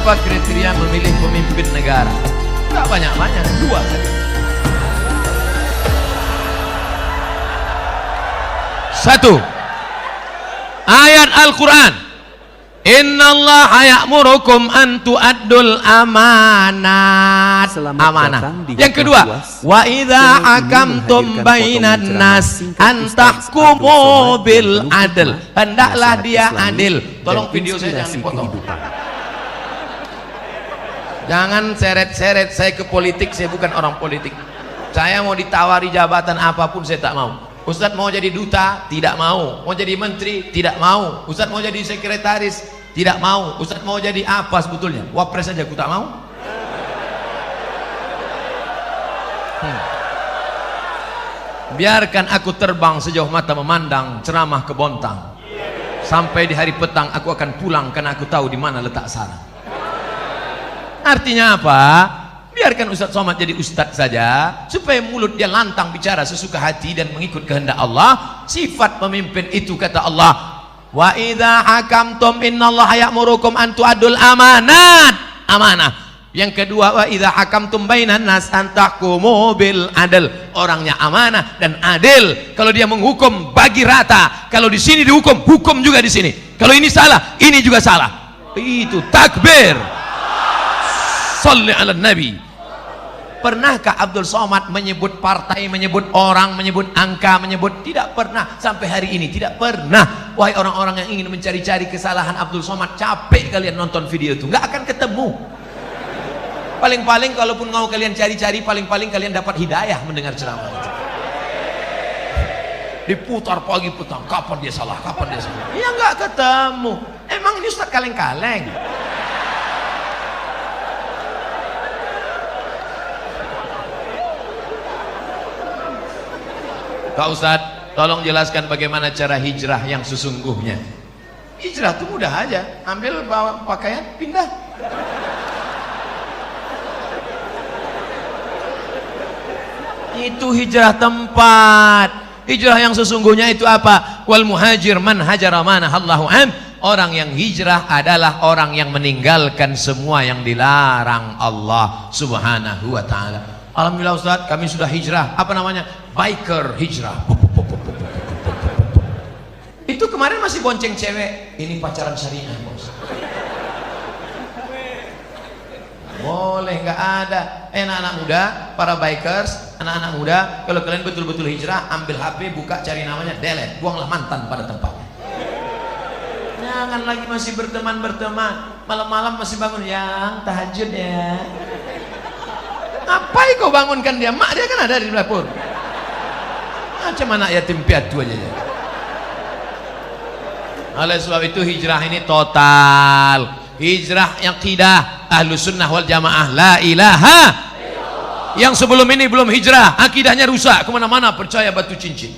Apa kriteria memilih pemimpin negara? Enggak banyak-banyak, dua saja. Satu, ayat Al-Quran, innallaha ya'murukum an tu'addul amanat. Amanah. Yang kedua, wa idza hakamtum bainan nas an tahkumu bil adl. Hendaklah dia adil. Tolong video saya jangan dipotong. Jangan seret-seret saya ke politik, saya bukan orang politik. Saya mau ditawari jabatan apapun saya tak mau. Ustadz mau jadi duta, tidak mau. Mau jadi menteri, tidak mau. Ustadz mau jadi sekretaris, tidak mau. Ustadz mau jadi apa sebetulnya? Wapres saja aku tak mau. Biarkan aku terbang sejauh mata memandang, ceramah ke Bontang. Sampai di hari petang aku akan pulang karena aku tahu di mana letak sarang. Artinya apa? Biarkan Ustadz Somad jadi ustadz saja, supaya mulut dia lantang bicara sesuka hati dan mengikut kehendak Allah. Sifat pemimpin itu kata Allah, wa idza hakamtum innallaha ya'murukum an tu'addul amanat. Amanah. Yang kedua, wa idza hakamtum bainan nas an tahkumu bil adl. Orangnya amanah dan adil. Kalau dia menghukum bagi rata. Kalau di sini dihukum, hukum juga di sini. Kalau ini salah, ini juga salah. Itu takbir. Shalli ala Nabi. Pernahkah Abdul Somad menyebut partai, menyebut orang, menyebut angka, menyebut? Tidak pernah. Sampai hari ini tidak pernah. Wahai orang-orang yang ingin mencari-cari kesalahan Abdul Somad, capek kalian nonton video itu, nggak akan ketemu. Paling-paling kalaupun mau kalian cari-cari, paling-paling kalian dapat hidayah mendengar ceramah itu. Diputar pagi petang, kapan dia salah, kapan dia salah. Ya nggak ketemu. Emang ini Ustaz kaleng-kaleng? Pak Ustadz, tolong jelaskan bagaimana cara hijrah yang sesungguhnya. Hijrah itu mudah aja, ambil bawa pakaian, pindah. Itu hijrah tempat. Hijrah yang sesungguhnya itu apa? Wal muhajir man hajara manahallahu an. Orang yang hijrah adalah orang yang meninggalkan semua yang dilarang Allah Subhanahu wa ta'ala. Alhamdulillah Ustaz, kami sudah hijrah. Apa namanya? Biker hijrah. Itu kemarin masih bonceng cewek. Ini pacaran syariah, Bos. Boleh, nggak ada. Anak-anak muda, para bikers, anak-anak muda, kalau kalian betul-betul hijrah, ambil HP, buka, cari namanya, delete, buanglah mantan pada tempatnya. Jangan lagi masih berteman-berteman. Malam-malam masih bangun, yang tahajud ya. Ngapain kau bangunkan dia? Mak dia kan ada di dapur. Macam anak yatim piatu aja ya. Oleh sebab itu hijrah ini total. Hijrah yang akidah Ahlus Sunnah wal Jamaah, la ilaha. Yang sebelum ini belum hijrah, akidahnya rusak, kemana-mana percaya batu cincin.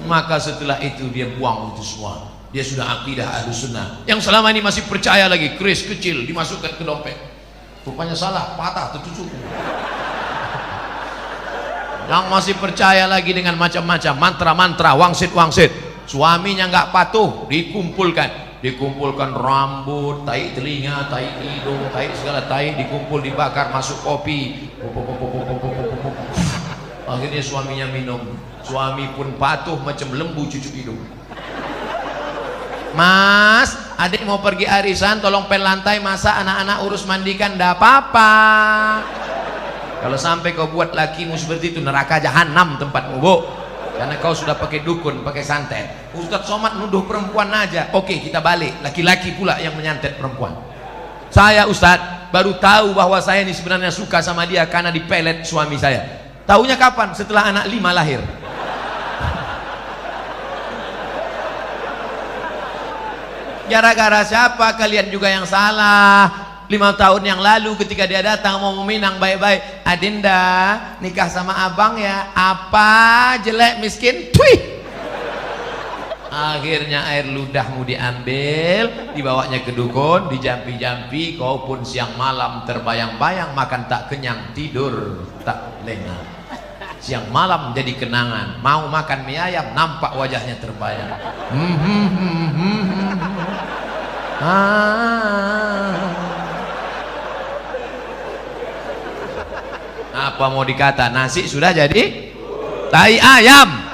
Maka setelah itu dia buang itu semua. Dia sudah akidah Ahlus Sunnah. Yang selama ini masih percaya lagi, keris kecil dimasukkan ke dompet. Rupanya salah, patah, tertusuk. Yang masih percaya lagi dengan macam-macam mantra-mantra, wangsit-wangsit. Suaminya nggak patuh, dikumpulkan rambut, tai telinga, tai hidung, tai segala tai, dikumpul, dibakar, masuk kopi. Akhirnya suaminya minum. Suami pun patuh macam lembu cucuk hidung. Mas, adik mau pergi arisan, tolong pel lantai, masa anak-anak urus mandikan, ndak apa-apa. Kalau sampai kau buat lakimu seperti itu, neraka jahanam tempatmu, Bu. Karena kau sudah pakai dukun, pakai santet. Ustadz Somad nuduh perempuan aja. Oke, kita balik, laki-laki pula yang menyantet perempuan. Saya Ustadz baru tahu bahwa saya ini sebenarnya suka sama dia karena dipelet suami saya. Taunya kapan? Setelah anak 5 lahir. Gara-gara siapa? Kalian juga yang salah. 5 tahun yang lalu ketika dia datang mau meminang baik-baik, Adinda nikah sama abang ya. Apa? Jelek miskin? Twih. Akhirnya air ludahmu diambil, dibawanya ke dukun, dijampi-jampi, kau pun siang malam terbayang-bayang, makan tak kenyang, tidur tak lengah. Siang malam jadi kenangan, mau makan mie ayam, nampak wajahnya terbayang. Apa mau dikata, nasi sudah jadi tai ayam.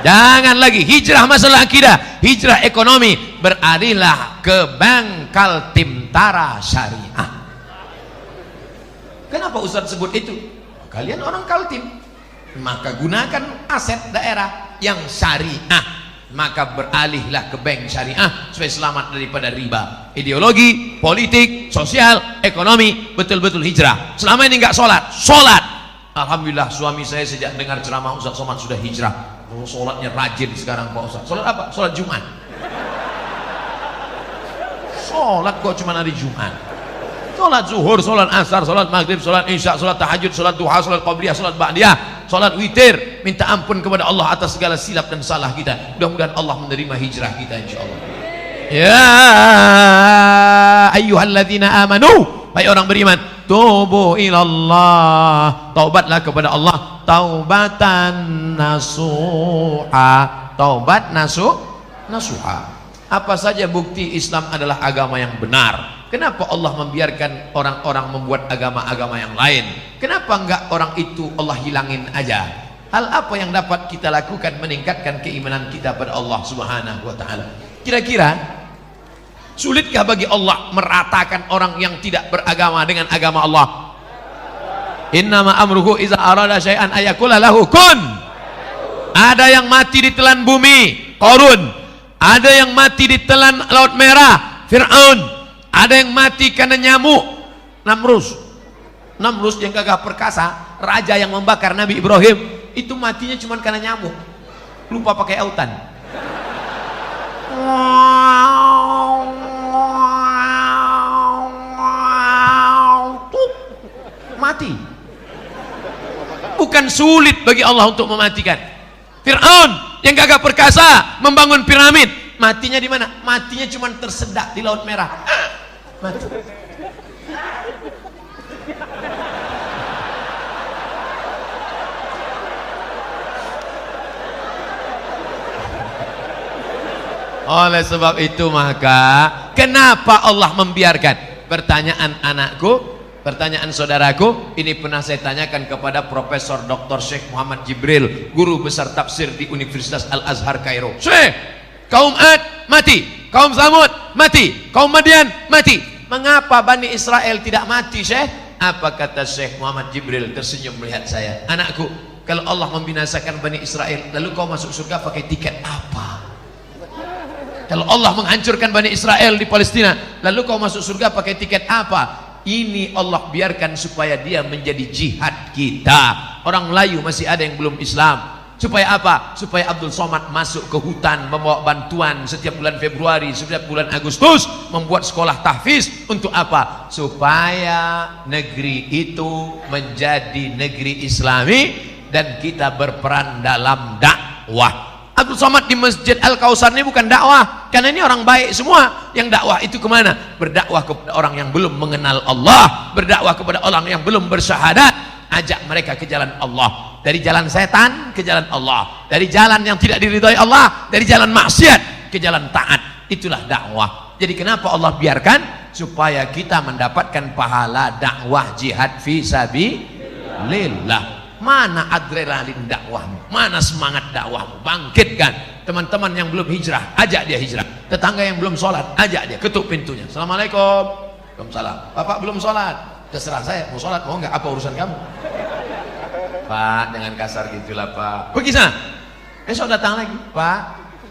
Jangan lagi hijrah masalah akidah, hijrah ekonomi, beralihlah ke Bangkal Timtara Syariah. Kenapa Ustaz sebut itu? Kalian orang Kaltim, maka gunakan aset daerah yang syariah, maka beralihlah ke bank syariah supaya selamat daripada riba. Ideologi, politik, sosial, ekonomi, betul-betul hijrah. Selama ini nggak sholat. Alhamdulillah suami saya sejak dengar ceramah Ustaz Somad sudah hijrah. Oh, sholatnya rajin sekarang Pak Ustaz. Sholat apa? Sholat Jumat. Sholat kok cuma hari Jumat. Sholat zuhur, sholat asar, sholat maghrib, sholat isya, sholat tahajud, sholat duha, sholat qabliyah, sholat ba'diyah, sholat witir. Minta ampun kepada Allah atas segala silap dan salah kita. Mudah-mudahan Allah menerima hijrah kita insyaallah. Ya ayyuhalladzina amanu, hai orang beriman, tubu ilallah, taubatlah kepada Allah, taubatan nasuha, taubat nasuha. Apa saja bukti Islam adalah agama yang benar? Kenapa Allah membiarkan orang-orang membuat agama-agama yang lain? Kenapa enggak orang itu Allah hilangin aja? Hal apa yang dapat kita lakukan meningkatkan keimanan kita pada Allah Subhanahu wa taala? Kira-kira sulitkah bagi Allah meratakan orang yang tidak beragama dengan agama Allah? Innama amruhu iza arada syai'an ayakula lahu kun. Ada yang mati ditelan bumi, Qarun. Ada yang mati ditelan Laut Merah, Fir'aun. Ada yang mati karena nyamuk, Namrus yang gagah perkasa, raja yang membakar Nabi Ibrahim, itu matinya cuma karena nyamuk, lupa pakai autan. Mati. Bukan sulit bagi Allah untuk mematikan. Fir'aun yang gagah perkasa membangun piramid, matinya di mana? Matinya cuma tersedak di Laut Merah. Mati. Oleh sebab itu maka kenapa Allah membiarkan? Pertanyaan anakku, pertanyaan saudaraku, ini pernah saya tanyakan kepada Profesor Dr. Syekh Muhammad Jibril, guru besar tafsir di Universitas Al-Azhar Kairo. Syekh, kaum Ad mati, kaum Samud mati, kaum Madian mati, mengapa Bani Israel tidak mati, Syekh? Apa kata Syekh Muhammad Jibril tersenyum melihat saya? Anakku, kalau Allah membinasakan Bani Israel, lalu kau masuk surga pakai tiket apa? Kalau Allah menghancurkan Bani Israel di Palestina, lalu kau masuk surga pakai tiket apa? Ini Allah biarkan supaya dia menjadi jihad kita. Orang Melayu masih ada yang belum Islam. Supaya apa? Supaya Abdul Somad masuk ke hutan membawa bantuan setiap bulan Februari, setiap bulan Agustus, membuat sekolah tahfiz. Untuk apa? Supaya negeri itu menjadi negeri Islami dan kita berperan dalam dakwah. Abdul Somad di Masjid Al-Kausar ini bukan dakwah, karena ini orang baik semua. Yang dakwah itu kemana? Berdakwah kepada orang yang belum mengenal Allah, berdakwah kepada orang yang belum bersyahadat, ajak mereka ke jalan Allah, dari jalan setan ke jalan Allah, dari jalan yang tidak diridhai Allah, dari jalan maksiat ke jalan taat. Itulah dakwah. Jadi kenapa Allah biarkan? Supaya kita mendapatkan pahala dakwah jihad fi sabilillah. Mana adrenalin dakwahmu? Mana semangat dakwahmu? Bangkitkan. Teman-teman yang belum hijrah, ajak dia hijrah. Tetangga yang belum sholat, ajak dia, ketuk pintunya. Assalamualaikum. Waalaikumsalam. Bapak belum sholat? Terserah saya, mau sholat mau nggak, apa urusan kamu? Pak, jangan kasar gitulah Pak. Pergi sana. Besok datang lagi. Pak,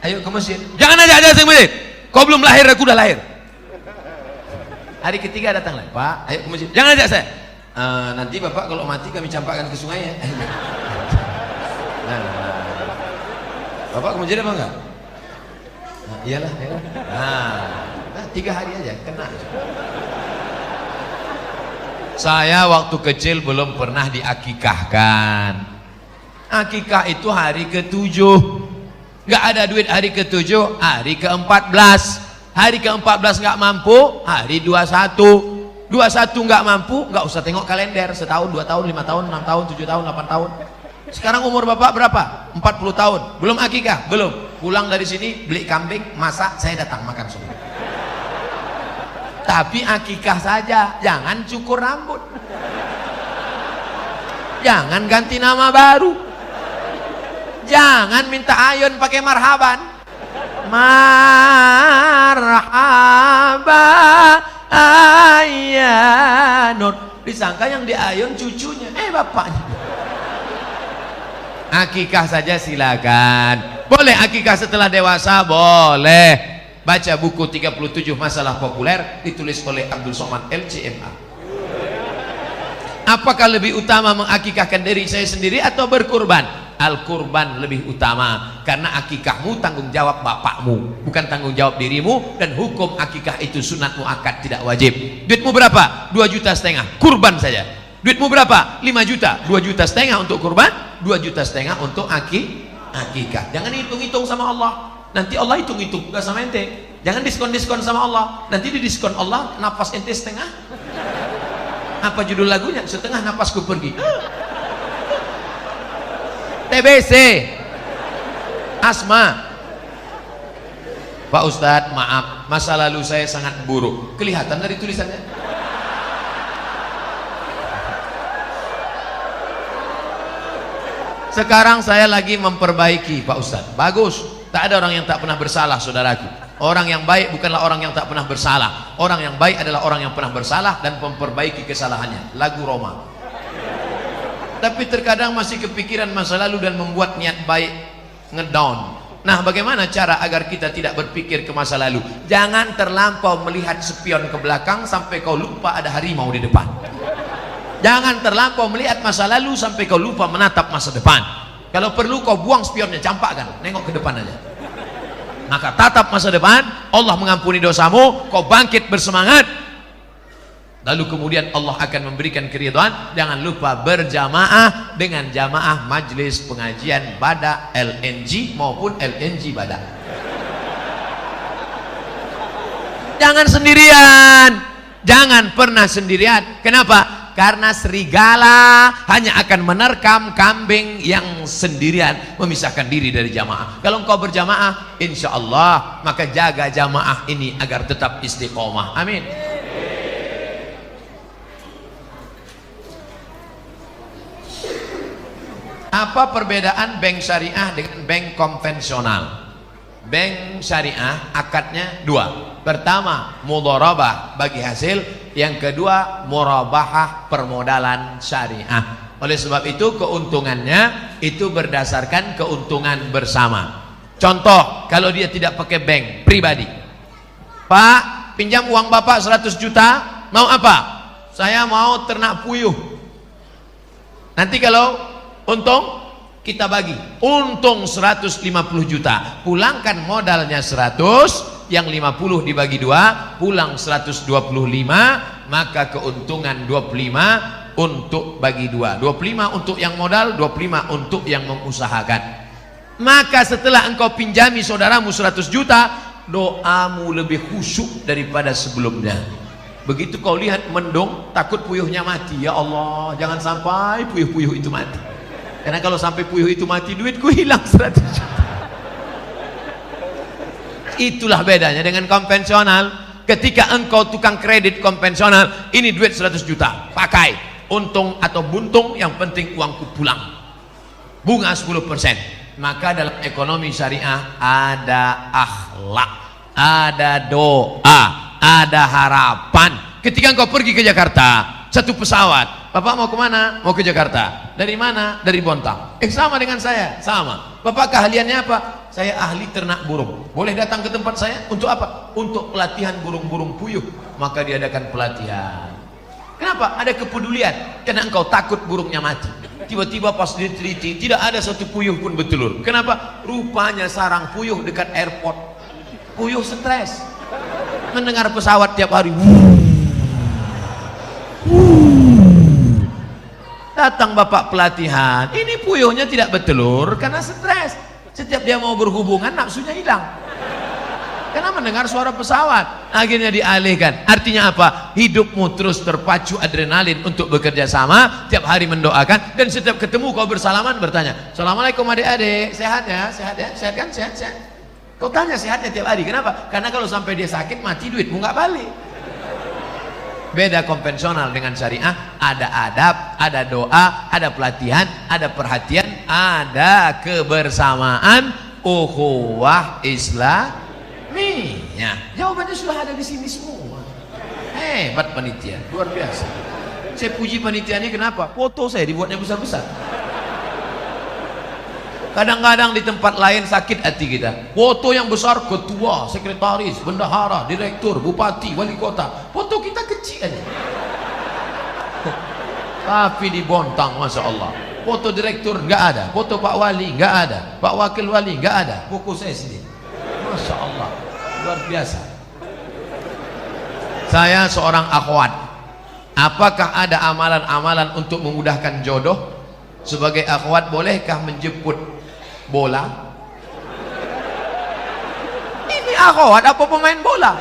ayo ke masjid. Jangan ajak ke masjid. Kau belum lahir, aku udah lahir. Hari ketiga datang lagi. Pak, ayo ke masjid. Jangan ajak saya. Nanti Bapak kalau mati kami campakkan ke sungai ya. Nah, Bapak ke masjid apa enggak? Nah, iyalah, iyalah. Nah, 3 hari aja kena. Saya waktu kecil belum pernah diakikahkan. Akikah itu hari ke-7. Nggak ada duit hari ke-7, hari ke-14. Hari ke-14 nggak mampu, hari 21. 21 nggak mampu, nggak usah tengok kalender, setahun, 2 tahun, 5 tahun, 6 tahun, 7 tahun, 8 tahun. Sekarang umur Bapak berapa? 40 tahun. Belum akikah? Belum. Pulang dari sini beli kambing, masak, saya datang makan semua. Tapi akikah saja, jangan cukur rambut. Jangan ganti nama baru. Jangan minta ayun pakai marhaban. Marhaba ayyanun. Disangka yang di ayun cucunya, bapaknya. Akikah saja silakan. Boleh akikah setelah dewasa? Boleh. Baca buku 37 masalah populer ditulis oleh Abdul Somad LCMA. Apakah lebih utama mengakikahkan diri saya sendiri atau berkurban? Al-kurban lebih utama, karena akikahmu tanggung jawab bapakmu, bukan tanggung jawab dirimu. Dan hukum akikah itu sunat muakkad, tidak wajib. Duitmu berapa? 2,5 juta, kurban saja. Duitmu berapa? 5 juta, 2,5 juta untuk kurban, 2,5 juta untuk akikah. Jangan hitung-hitung sama Allah. Nanti Allah hitung-hitung juga sama ente. Jangan diskon-diskon sama Allah. Nanti di diskon Allah nafas ente setengah. Apa judul lagunya? Setengah napasku pergi. TBC, asma. Pak Ustadz, maaf, masa lalu saya sangat buruk. Kelihatan dari tulisannya. Sekarang saya lagi memperbaiki, Pak Ustadz. Bagus. Tak ada orang yang tak pernah bersalah, saudaraku. Orang yang baik bukanlah orang yang tak pernah bersalah. Orang yang baik adalah orang yang pernah bersalah dan memperbaiki kesalahannya. Lagu Roma. Tapi terkadang masih kepikiran masa lalu dan membuat niat baik ngedown. Nah, bagaimana cara agar kita tidak berpikir ke masa lalu? Jangan terlampau melihat spion ke belakang sampai kau lupa ada harimau di depan. Jangan terlampau melihat masa lalu sampai kau lupa menatap masa depan. Kalau perlu kau buang spionnya, campakkan, nengok ke depan aja. Maka tatap masa depan, Allah mengampuni dosamu, kau bangkit bersemangat. Lalu kemudian Allah akan memberikan keridhaan. Jangan lupa berjamaah dengan jamaah majlis pengajian Badak LNG maupun LNG Badak. Jangan sendirian. Jangan pernah sendirian. Kenapa? Karena serigala hanya akan menerkam kambing yang sendirian, memisahkan diri dari jamaah. Kalau engkau berjamaah, insya Allah, maka jaga jamaah ini agar tetap istiqomah. Amin. Apa perbedaan bank syariah dengan bank konvensional? Bank syariah akadnya dua. Pertama, mudharabah bagi hasil. Yang kedua, murabahah permodalan syariah. Oleh sebab itu keuntungannya itu berdasarkan keuntungan bersama. Contoh, kalau dia tidak pakai bank pribadi. Pak, pinjam uang Bapak 100 juta, mau apa? Saya mau ternak puyuh. Nanti kalau untung kita bagi, untung 150 juta, pulangkan modalnya 100, yang 50 dibagi 2, pulang 125, maka keuntungan 25 untuk bagi 2, 25 untuk yang modal, 25 untuk yang mengusahakan. Maka setelah engkau pinjami saudaramu 100 juta, doamu lebih khusyuk daripada sebelumnya. Begitu kau lihat mendung, takut puyuhnya mati, ya Allah, jangan sampai puyuh-puyuh itu mati. Karena kalau sampai puyuh itu mati, duitku hilang 100 juta. Itulah bedanya dengan konvensional. Ketika engkau tukang kredit konvensional, ini duit 100 juta, pakai, untung atau buntung, yang penting uangku pulang, bunga 10%. Maka dalam ekonomi syariah ada akhlak, ada doa, ada harapan. Ketika engkau pergi ke Jakarta, satu pesawat, Bapak mau kemana? Mau ke Jakarta. Dari mana? Dari Bontang. Sama dengan saya, sama. Bapak keahliannya apa? Saya ahli ternak burung. Boleh datang ke tempat saya untuk apa? Untuk pelatihan burung-burung puyuh. Maka diadakan pelatihan. Kenapa? Ada kepedulian. Karena engkau takut burungnya mati. Tiba-tiba pas diteliti, tidak ada satu puyuh pun bertelur. Kenapa? Rupanya sarang puyuh dekat airport. Puyuh stres. Mendengar pesawat tiap hari. Datang bapak pelatihan, ini puyuhnya tidak bertelur karena stres. Setiap dia mau berhubungan, nafsunya hilang karena mendengar suara pesawat. Akhirnya dialihkan. Artinya apa? Hidupmu terus terpacu adrenalin untuk bekerja sama, tiap hari mendoakan, dan setiap ketemu kau bersalaman bertanya, Assalamualaikum adik-adik, sehat ya? Sehat ya? Sehat kan? Sehat, sehat. Kau tanya sehatnya tiap hari. Kenapa? Karena kalau sampai dia sakit mati, duitmu nggak balik. Beda konvensional dengan syariah, ada adab, ada doa, ada pelatihan, ada perhatian, ada kebersamaan, ukhuwah Islamiyah. Jawabannya sudah ada di sini semua. Hebat panitia, luar biasa. Saya puji panitia ini kenapa? Foto saya dibuatnya besar-besar. Kadang-kadang di tempat lain sakit hati kita. Foto yang besar ketua, sekretaris, bendahara, direktur, bupati, wali kota. Foto kita kecil aja. Tapi dibontang, masya Allah. Foto direktur nggak ada, foto Pak Wali nggak ada, Pak Wakil Wali nggak ada. Buku saya sendiri. Masya Allah, luar biasa. Saya seorang akhwat. Apakah ada amalan-amalan untuk memudahkan jodoh? Sebagai akhwat bolehkah menjemput bola? Ini akhwat apa pemain bola?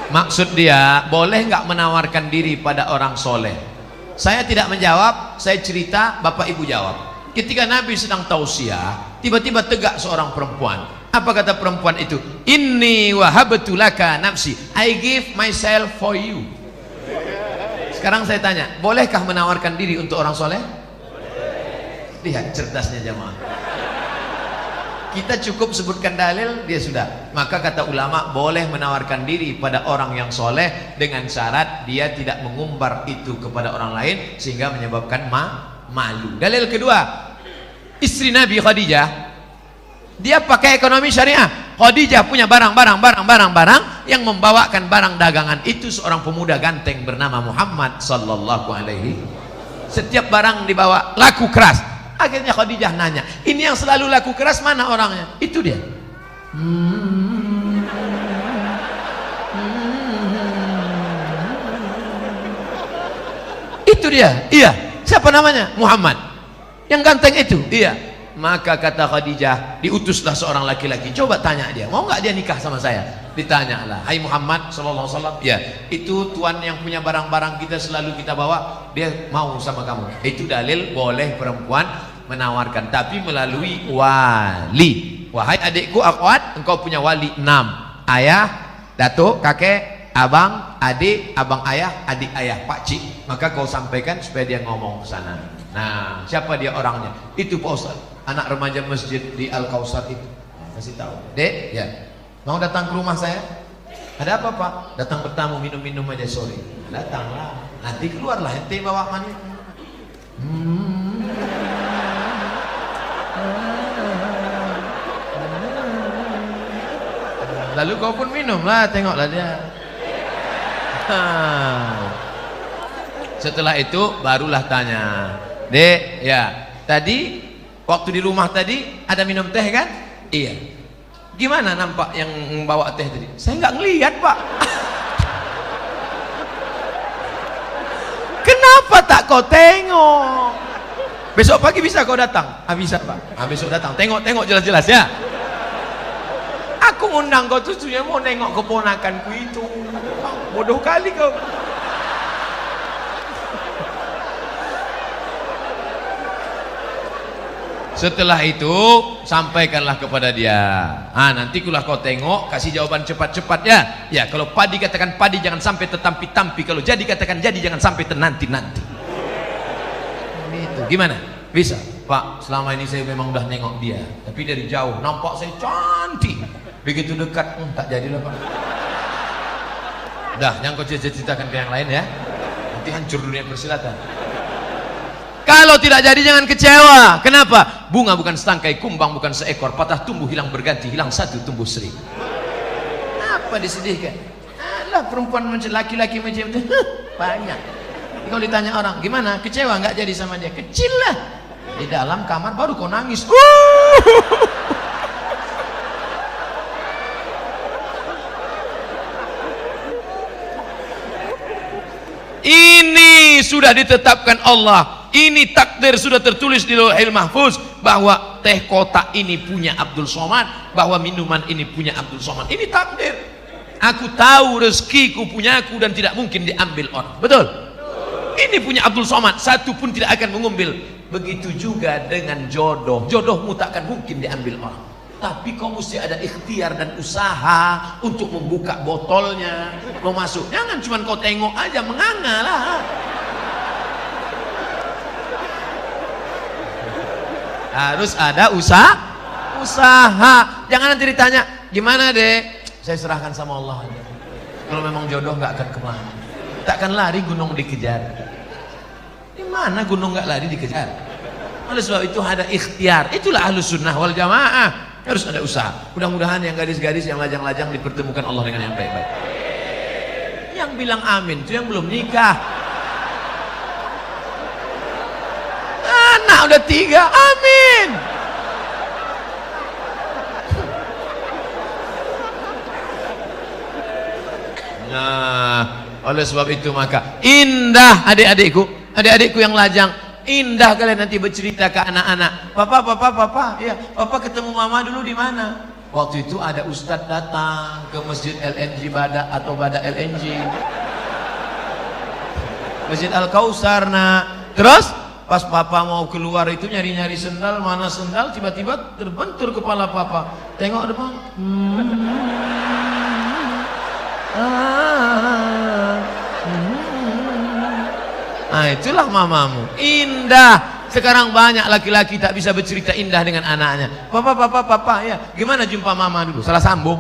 Maksud dia, boleh nggak menawarkan diri pada orang soleh? Saya tidak menjawab, saya cerita, bapak ibu jawab. Ketika Nabi sedang tausiah, tiba-tiba tegak seorang perempuan. Apa kata perempuan itu? Inni wahabtu laka nafsi, I give myself for you. Sekarang saya tanya, bolehkah menawarkan diri untuk orang soleh? Lihat cerdasnya jamaah. Kita cukup sebutkan dalil, dia sudah. Maka kata ulama, boleh menawarkan diri pada orang yang soleh dengan syarat dia tidak mengumbar itu kepada orang lain sehingga menyebabkan malu. Dalil kedua, istri Nabi Khadijah, dia pakai ekonomi syariah. Khadijah punya barang yang membawakan barang dagangan itu seorang pemuda ganteng bernama Muhammad sallallahu alaihi. Setiap barang dibawa laku keras. Akhirnya Khadijah nanya, ini yang selalu laku keras mana orangnya? Itu dia. Itu dia. Iya. Siapa namanya? Muhammad. Yang ganteng itu. Iya. Maka kata Khadijah, diutuslah seorang laki-laki. Coba tanya dia, mau nggak dia nikah sama saya? Ditanyalah, hai Muhammad sallallahu alaihi wasallam. Ya, itu tuan yang punya barang-barang kita selalu kita bawa, dia mau sama kamu. Itu dalil boleh perempuan menawarkan, tapi melalui wali. Wahai adikku akhwat, engkau punya wali 6. Ayah, datuk, kakek, abang, adik, abang ayah, adik ayah, pakcik. Maka kau sampaikan supaya dia ngomong ke sana. Nah, siapa dia orangnya? Itu Pak Ustaz, anak remaja masjid di Al-Kausar itu. Kasih tahu. Dek, ya. Mau datang ke rumah saya? Ada apa, Pak? Datang bertamu, minum-minum aja sore. Datanglah. Nanti keluarlah ente bawa mani. Lalu kau pun minumlah, tengoklah dia. Setelah itu barulah tanya, Dek, ya, tadi waktu di rumah tadi ada minum teh kan? Iya. Gimana nampak yang bawa teh tadi? Saya nggak ngelihat, Pak. Kenapa tak kau tengok? Besok pagi bisa kau datang? Bisa, Pak. Besok datang. Tengok jelas-jelas ya. Aku ngundang kau tuh mau nengok keponakanku itu. Bodoh kali kau. Setelah itu sampaikanlah kepada dia. Nanti kulah kau tengok, kasih jawaban cepat-cepat ya. Ya, kalau padi katakan padi, jangan sampai tetampi-tampi. Kalau jadi katakan jadi, jangan sampai tenanti-nanti. Itu gimana? Bisa, Pak. Selama ini saya memang udah nengok dia, tapi dari jauh nampak saya cantik. Begitu dekat, tak jadilah, Pak. Udah, jangan kau ceritakan ke yang lain ya. Nanti hancur dunia persilatan. Kalau tidak jadi jangan kecewa. Kenapa? Bunga bukan setangkai, kumbang bukan seekor, patah tumbuh hilang berganti, hilang satu tumbuh seribu. Apa disedihkan? Alah, perempuan macam laki-laki macam itu banyak. Kalau ditanya orang, gimana? Kecewa nggak jadi sama dia? Kecil lah. Di dalam kamar baru kau nangis. Ini sudah ditetapkan Allah. Ini takdir sudah tertulis di Lauhil Mahfuz bahwa teh kotak ini punya Abdul Somad, bahwa minuman ini punya Abdul Somad. Ini takdir. Aku tahu rezekiku punya aku dan tidak mungkin diambil orang. Betul? Ini punya Abdul Somad, satu pun tidak akan mengambil. Begitu juga dengan jodoh. Jodohmu tak akan mungkin diambil orang. Tapi kau mesti ada ikhtiar dan usaha untuk membuka botolnya, mau masuk. Jangan cuma kau tengok aja, menganga lah. Harus ada usaha. Jangan nanti ditanya, gimana dek? Saya serahkan sama Allah aja. Kalau memang jodoh nggak akan kemana. Takkan lari gunung dikejar. Di mana gunung nggak lari dikejar? Oleh sebab itu ada ikhtiar. Itulah ahlus sunnah wal jamaah. Harus ada usaha. Mudah-mudahan yang gadis-gadis yang lajang-lajang dipertemukan Allah dengan yang baik-baik. Yang bilang amin itu yang belum nikah. Anak udah 3, amin. Nah, oleh sebab itu maka indah adik-adikku yang lajang, indah kalian nanti bercerita ke anak-anak. Papa, ya, papa ketemu mama dulu di mana? Waktu itu ada ustadz datang ke masjid LNG Bada atau Bada LNG, Masjid Al-Kausar. Nah, terus pas papa mau keluar itu nyari-nyari sendal, mana sendal, tiba-tiba terbentur kepala papa. Tengok depan. Nah, itulah mamamu. Indah. Sekarang banyak laki-laki tak bisa bercerita indah dengan anaknya. Papa, ya, gimana jumpa mama dulu? Salah sambung.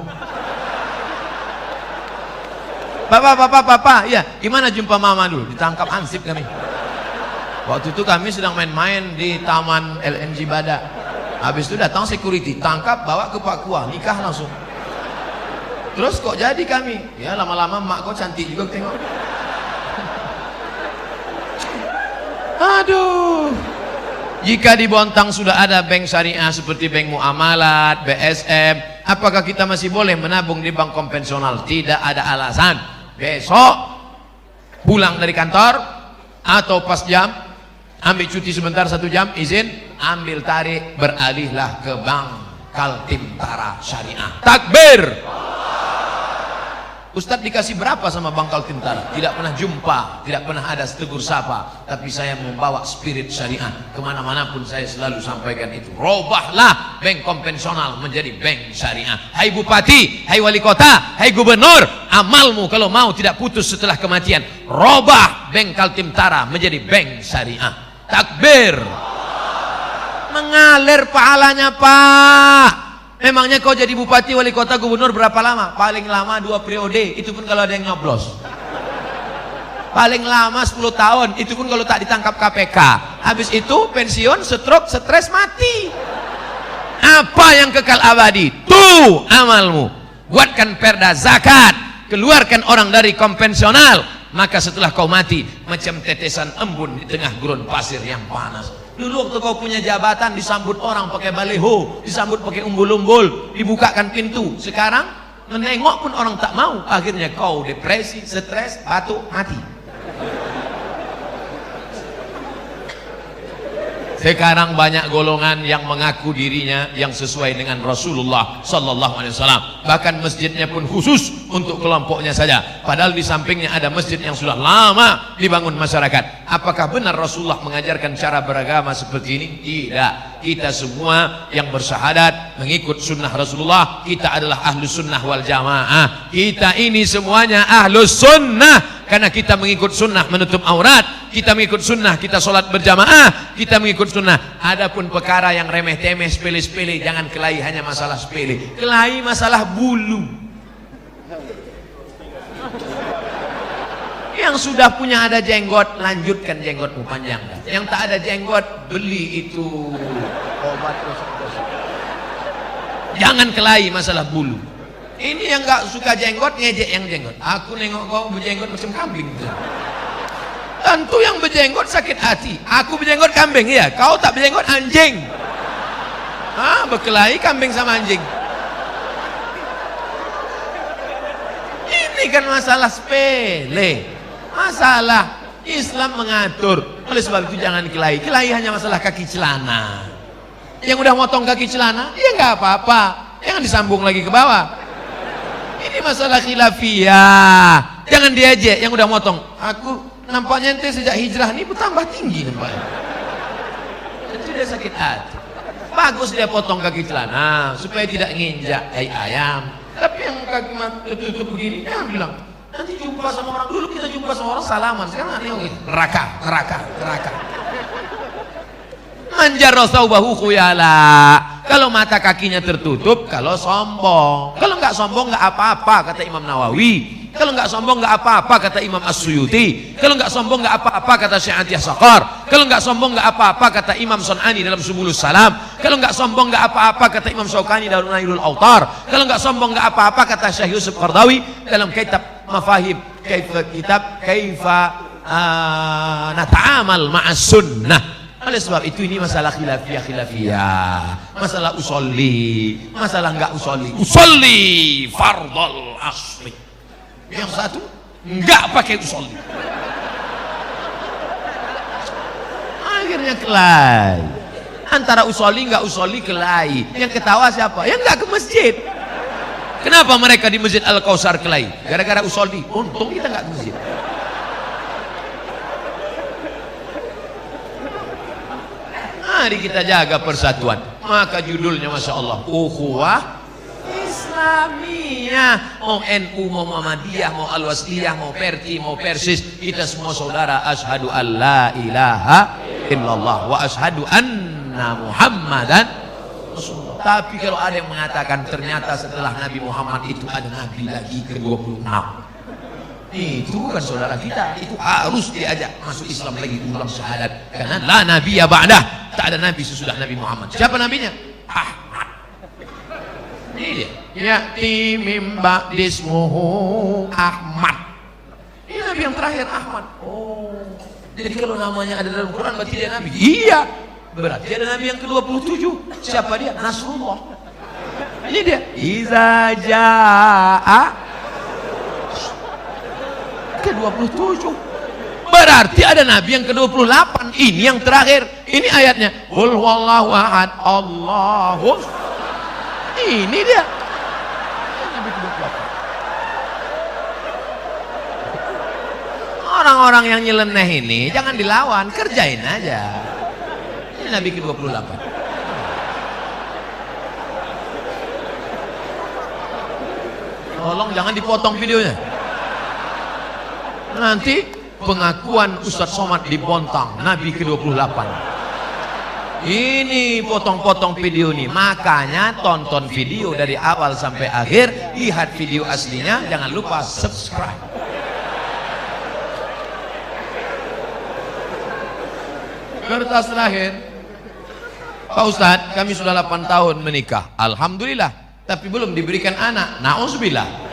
Papa, ya, gimana jumpa mama dulu? Ditangkap hansip kami. Waktu itu kami sedang main-main di taman LNG Bada. Habis itu datang security, tangkap, bawa ke Papua, nikah langsung. Terus kok jadi kami? Ya lama-lama mak kau cantik juga tengok. Aduh. Jika di Bontang sudah ada bank syariah seperti bank muamalat, BSM, apakah kita masih boleh menabung di bank konvensional? Tidak ada alasan. Besok pulang dari kantor atau pas jam, ambil cuti sebentar 1 jam, izin, ambil tarik, beralihlah ke bank Kaltim-Tara Syariah. Takbir. Ustadz dikasih berapa sama Bank Kaltim-Tara? Tidak pernah jumpa, tidak pernah ada tegur sapa. Tapi saya membawa spirit syariah kemana-mana pun, saya selalu sampaikan itu. Robahlah bank konvensional menjadi bank syariah. Hai bupati, hai wali kota, hai gubernur, amalmu kalau mau tidak putus setelah kematian. Robah bank Kaltim-Tara menjadi bank syariah. Takbir. Mengalir pahalanya, Pak. Memangnya kau jadi bupati, wali kota, gubernur berapa lama? Paling lama 2 periode, itu pun kalau ada yang nyoblos. Paling lama 10 tahun, itu pun kalau tak ditangkap KPK. Habis itu pensiun, stroke, stres, mati. Apa yang kekal abadi? Tuh amalmu. Buatkan perda zakat, keluarkan orang dari konvensional, maka setelah kau mati macam tetesan embun di tengah gurun pasir yang panas. Dulu waktu kau punya jabatan disambut orang pakai baleho, disambut pakai umbul-umbul, dibukakan pintu. Sekarang menengok pun orang tak mau. Akhirnya kau depresi, stres, batuk, mati. Sekarang banyak golongan yang mengaku dirinya yang sesuai dengan Rasulullah Sallallahu Alaihi Wasallam. Bahkan masjidnya pun khusus untuk kelompoknya saja. Padahal di sampingnya ada masjid yang sudah lama dibangun masyarakat. Apakah benar Rasulullah mengajarkan cara beragama seperti ini? Tidak. Kita semua yang bersyahadat mengikut sunnah Rasulullah, kita adalah ahlus sunnah wal jamaah. Kita ini semuanya ahlus sunnah. Karena kita mengikut sunnah menutup aurat, kita mengikut sunnah, kita sholat berjamaah, kita mengikut sunnah. Adapun perkara yang remeh-temeh, sepele-sepele, jangan kelahi hanya masalah sepele. Kelahi masalah bulu. Yang sudah punya ada jenggot, lanjutkan jenggotmu panjang. Yang tak ada jenggot, beli itu obat gosok-gosok. Jangan kelahi masalah bulu. Ini yang gak suka jenggot, ngejek yang jenggot. Aku nengok kau berjenggot macam kambing. Tentu yang berjenggot sakit hati. Aku berjenggot kambing, ya. Kau tak berjenggot anjing. Berkelahi kambing sama anjing. Ini kan masalah sepele. Masalah Islam mengatur. Oleh sebab itu jangan kelahi. Kelahi hanya masalah kaki celana. Yang udah motong kaki celana, ya nggak apa-apa. Jangan disambung lagi ke bawah. Ini masalah khilafiyah. Jangan diajak yang udah motong. Aku nampaknya ente sejak hijrah ini bertambah tinggi nampaknya. Itu dia sakit hati. bagus dia potong kaki celana supaya tidak nginjak ayam. Tapi yang kaki tertutup begini, dia bilang nanti jumpa sama orang. Dulu kita jumpa sama orang salaman, sekarang ada yang neraka. Manjaro saubahu khuyala. Kalau mata kakinya tertutup, kalau sombong. Kalau nggak sombong nggak apa-apa, kata Imam Nawawi. Kalau nggak sombong nggak apa-apa, kata Imam As-Suyuti. Kalau nggak sombong nggak apa-apa, kata Syekh Atiyah Saqar. Kalau nggak sombong nggak apa-apa, kata Imam Sun'ani dalam Subulus Salam. Kalau nggak sombong nggak apa-apa, kata Imam Syaukani dalam Nailul Autar. Kalau nggak sombong nggak apa-apa, kata Syekh Yusuf Qardawi dalam kitab Mafahim Kaifa Nata'amal Ma'as Sunnah. Oleh sebab itu ini masalah khilafiyah, masalah usolli, masalah nggak usolli fardal asli. Yang satu nggak pakai usolli, akhirnya kelai. Antara usolli nggak usolli kelai. Yang ketawa siapa? Yang nggak ke masjid. Kenapa mereka di Masjid Al-Kausar kelai? Gara-gara usolli. Untung kita nggak ke masjid. Mari kita jaga persatuan. Maka judulnya Masya Allah, Ukhuwah Islamiyah. Mau NU, mau Muhammadiyah, mau Al-Wasliyah, mau Perti, mau Persis, kita semua saudara. Asyhadu an la ilaha illallah wa asyhadu anna Muhammadan Rasulullah. Tapi kalau ada yang mengatakan ternyata setelah Nabi Muhammad itu ada Nabi lagi ke-26, itu bukan saudara kita. Itu harus diajak masuk Islam lagi, ulang syahadat. Karena la nabiyya ba'dah, tak ada nabi sesudah Nabi Muhammad. Siapa nabinya? Ahmad. Ini dia. Ya'ti mim ba'dismuhu Ahmad. Ini nabi yang terakhir, Ahmad. Oh, jadi kalau namanya ada dalam Quran berarti dia nabi. Iya, berarti ada nabi yang ke-27. Siapa dia? Nasrullah. Ini dia. Iza ja'a ke-27. Berarti ada nabi yang ke-28. Ini yang terakhir. Ini ayatnya. Qul huwallahu ahad, Allahu. Ini dia. Nabi ke-28. Orang-orang yang nyeleneh ini jangan dilawan, kerjain aja. Ini nabi ke-28. Tolong jangan dipotong videonya. Nanti pengakuan Ustadz Somad dibontang, Nabi ke-28. Ini potong-potong video nih. Makanya tonton video dari awal sampai akhir, lihat video aslinya, jangan lupa subscribe. Kertas terakhir, Pak Ustadz, kami sudah 8 tahun menikah, alhamdulillah, tapi belum diberikan anak. Na'udzubillah.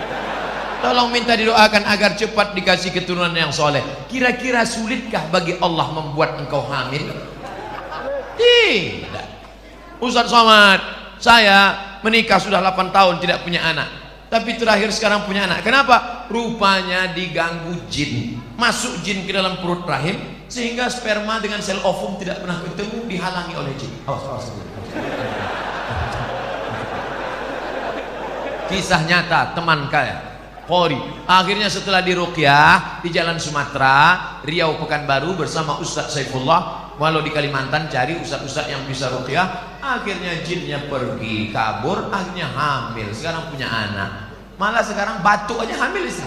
Tolong minta didoakan agar cepat dikasih keturunan yang soleh. Kira-kira sulitkah bagi Allah membuat engkau hamil? Tidak. Ustadz Somad, saya menikah sudah 8 tahun tidak punya anak, tapi terakhir sekarang punya anak. Kenapa? Rupanya diganggu jin. Masuk jin ke dalam perut rahim, sehingga sperma dengan sel ovum tidak pernah ketemu, dihalangi oleh jin. Kisah nyata teman kaya Qori. Akhirnya setelah diruqyah di Jalan Sumatera, Riau, Pekanbaru bersama Ustadz Saifullah, walau di Kalimantan cari ustadz-ustadz yang bisa ruqyah. Akhirnya jinnya pergi, kabur, akhirnya hamil. Sekarang punya anak. Malah sekarang batuk aja hamil istri.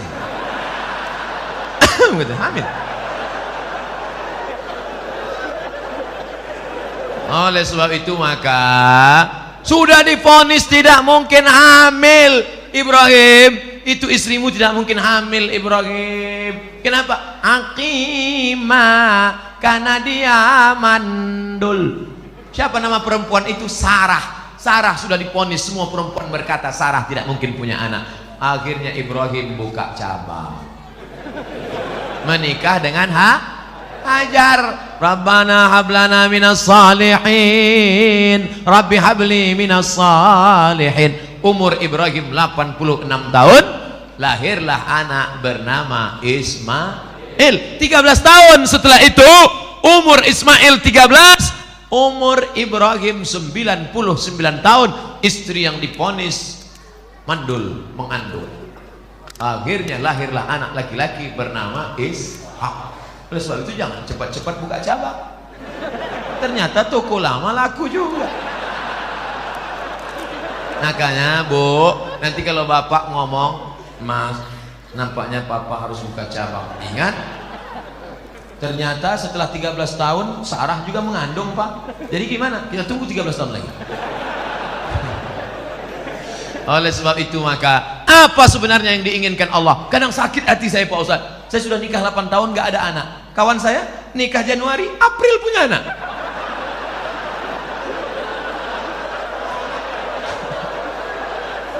Betul, hamil. Oleh sebab itu maka sudah divonis tidak mungkin hamil Ibrahim. Itu istrimu tidak mungkin hamil Ibrahim. Kenapa? Aqimah, karena dia mandul. Siapa nama perempuan itu? Sarah. Sarah sudah divonis, semua perempuan berkata Sarah tidak mungkin punya anak. Akhirnya Ibrahim buka cabang, menikah dengan Hajar. Rabbana hablana minas salihin, Rabbi habli minas salihin. Umur Ibrahim 86 tahun, lahirlah anak bernama Ismail. 13 tahun setelah itu, umur Ismail 13, umur Ibrahim 99 tahun. Istri yang divonis mandul, mengandung. Akhirnya lahirlah anak laki-laki bernama Ishak. Oleh sebab itu jangan cepat-cepat buka cabang. Ternyata toko lama laku juga. Makanya Bu, nanti kalau bapak ngomong, Mas, nampaknya papa harus buka cabang. Ingat, ternyata setelah 13 tahun Sarah juga mengandung Pak. Jadi gimana? Kita tunggu 13 tahun lagi. Oleh sebab itu maka apa sebenarnya yang diinginkan Allah? Kadang sakit hati saya Pak Ustaz, saya sudah nikah 8 tahun gak ada anak. Kawan saya nikah Januari, April punya anak.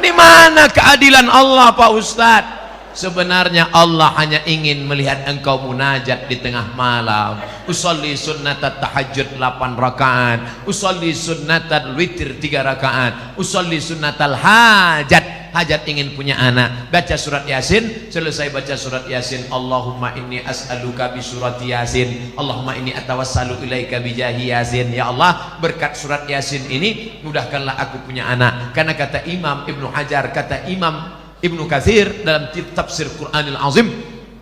Di mana keadilan Allah Pak Ustaz? Sebenarnya Allah hanya ingin melihat engkau munajat di tengah malam. Usolli sunnatat tahajud 8 rakaat, usolli sunnatal witir 3 rakaat, usolli sunnatal hajat, hajat ingin punya anak, baca surat Yasin, selesai baca surat Yasin, Allahumma inni as'aluka bi surati Yasin, Allahumma inni atawassalu ilaika bi jahi Yasin. Ya Allah, berkat surat Yasin ini mudahkanlah aku punya anak. Karena kata Imam Ibnu Hajar, kata Imam Ibnu Katsir dalam tafsir Qur'anil Azim,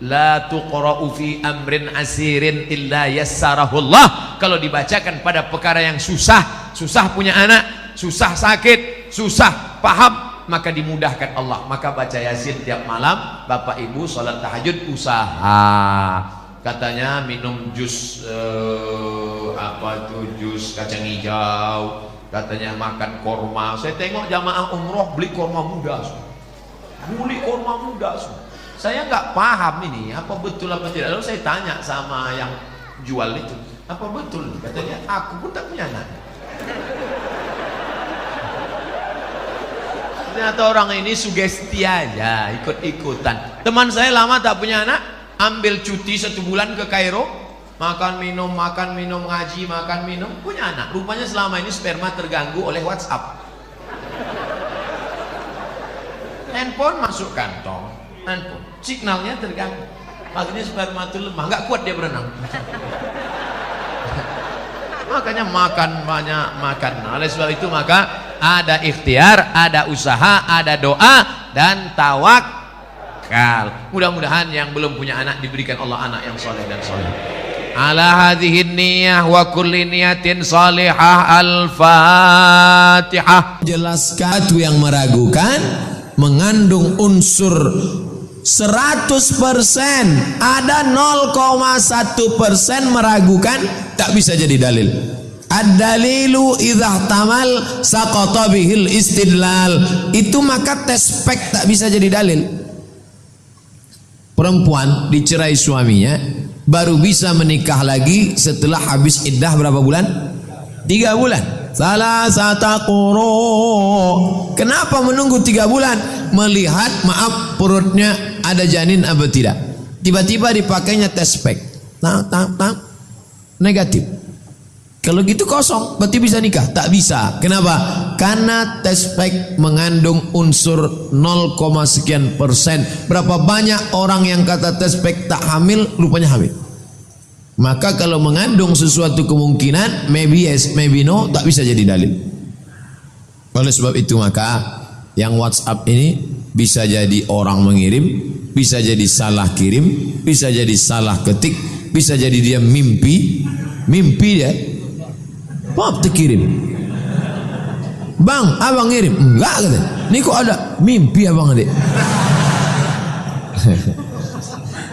la tuqra'u fi amrin asirin illa yassarahullah. Kalau dibacakan pada perkara yang susah, susah punya anak, susah sakit, susah paham, maka dimudahkan Allah. Maka baca Yasin tiap malam. Bapak Ibu salat tahajud usaha. Katanya minum jus jus kacang hijau. Katanya makan korma. Saya tengok jamaah umroh beli korma muda. Beli korma muda. Saya nggak paham ini apa betul apa tidak. Lalu saya tanya sama yang jual itu, apa betul? Katanya aku pun tak punya anak. Ternyata orang ini sugesti aja, ikut-ikutan. Teman saya lama tak punya anak, ambil cuti 1 bulan ke Kairo, makan minum ngaji, makan minum, punya anak. Rupanya selama ini sperma terganggu oleh WhatsApp. Handphone masuk kantong, handphone signalnya terganggu, akhirnya sperma itu lemah, nggak kuat dia berenang. Makanya makan banyak makan. Oleh sebab itu maka ada ikhtiar, ada usaha, ada doa dan tawakal. Mudah-mudahan yang belum punya anak diberikan Allah anak yang soleh dan soleh. Ala hadhihi niyah wa kulli niyatin salihah. Al-Fatihah. Jelaskan itu yang meragukan mengandung unsur 100%, ada 0,1% meragukan, tak bisa jadi dalil. Ad-dalilu idza tamal saqata bihil istidlal. Itu maka tespek tak bisa jadi dalil. Perempuan dicerai suaminya baru bisa menikah lagi setelah habis iddah berapa bulan? 3 bulan. Salasata quru. Kenapa menunggu 3 bulan? Melihat maaf perutnya ada janin apa tidak. Tiba-tiba dipakainya tespek. Negatif. Kalau gitu kosong, berarti bisa nikah? Tak bisa. Kenapa? Karena tespek mengandung unsur 0, sekian persen. Berapa banyak orang yang kata tespek tak hamil, rupanya hamil. Maka kalau mengandung sesuatu kemungkinan, maybe yes, maybe no, tak bisa jadi dalil. Oleh sebab itu maka yang WhatsApp ini bisa jadi orang mengirim, bisa jadi salah kirim, bisa jadi salah ketik, bisa jadi dia mimpi dia. Pap terkirim. Bang, abang ngirim. Enggak kata. Ini kok ada mimpi abang adik.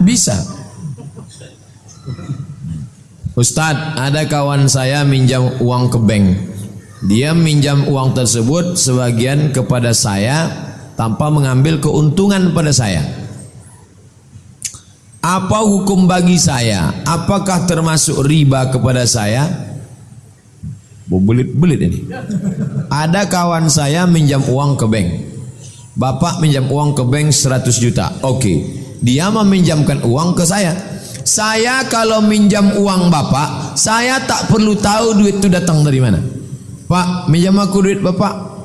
Bisa. Ustadz, ada kawan saya minjam uang ke bank. Dia minjam uang tersebut sebagian kepada saya tanpa mengambil keuntungan pada saya. Apa hukum bagi saya? Apakah termasuk riba kepada saya? Belit-belit ini. Ada kawan saya minjam uang ke bank. Bapak minjam uang ke bank 100 juta. Oke. Dia meminjamkan uang ke saya. Saya kalau minjam uang bapak, saya tak perlu tahu duit itu datang dari mana. Pak, minjam aku duit bapak.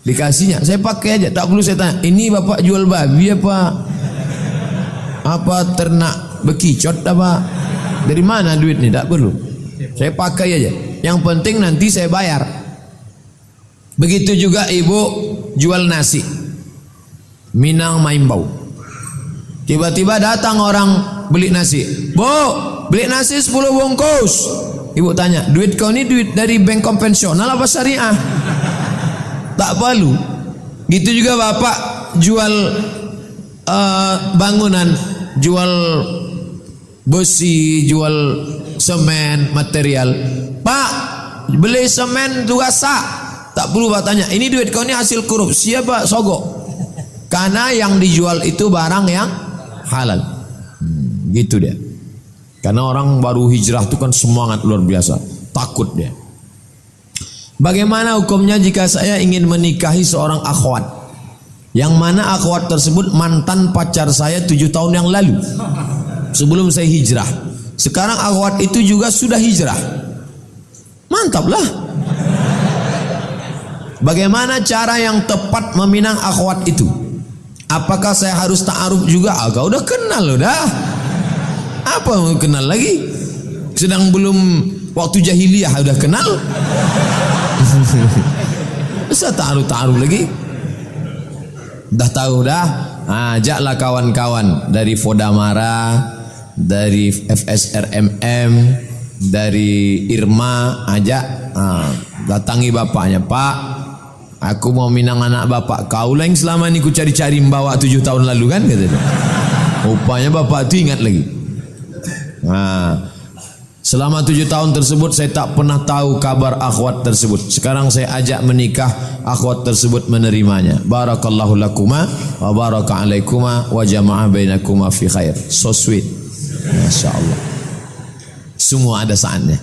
Dikasihnya, saya pakai aja, tak perlu saya tanya. Ini bapak jual babi apa? Apa ternak bekicot apa? Dari mana duit ini? Tak perlu. Saya pakai aja. Yang penting nanti saya bayar. Begitu juga ibu jual nasi. Minang Maimbau. Tiba-tiba datang orang beli nasi. Bu, beli nasi 10 bungkus. Ibu tanya, duit kau ini duit dari bank konvensional apa syariah? Tak perlu. Gitu juga bapak jual bangunan, jual besi, jual semen, material. Pak, beli semen juga sah. Tak perlu pak tanya, ini duit kau ini hasil korupsi apa sogok? Karena yang dijual itu barang yang halal. Gitu dia. Karena orang baru hijrah itu kan semangat luar biasa, takut dia. Bagaimana hukumnya jika saya ingin menikahi seorang akhwat, yang mana akhwat tersebut mantan pacar saya 7 tahun yang lalu sebelum saya hijrah. Sekarang akhwat itu juga sudah hijrah. Mantaplah. Bagaimana cara yang tepat meminang akhwat itu? Apakah saya harus ta'aruf juga? Kau udah kenal udah. Apa mau kenal lagi? Sedang belum waktu jahiliyah udah kenal. Bisa ta'aruf lagi. Dah tahu dah. Ajaklah kawan-kawan dari Fodamara, dari FSRMM, dari Irma, ajak. Datangi bapaknya, Pak, aku mau minang anak bapak kau lah yang selama ini ku cari-cari membawa 7 tahun lalu kan, kata dia. Rupanya bapak itu ingat lagi. Selama 7 tahun tersebut saya tak pernah tahu kabar akhwat tersebut. Sekarang saya ajak menikah, akhwat tersebut menerimanya. Barakallahu lakuma wa baraka alaikuma wa jama'a bainakuma fi khair. So sweet. Masya Allah. Semua ada saatnya.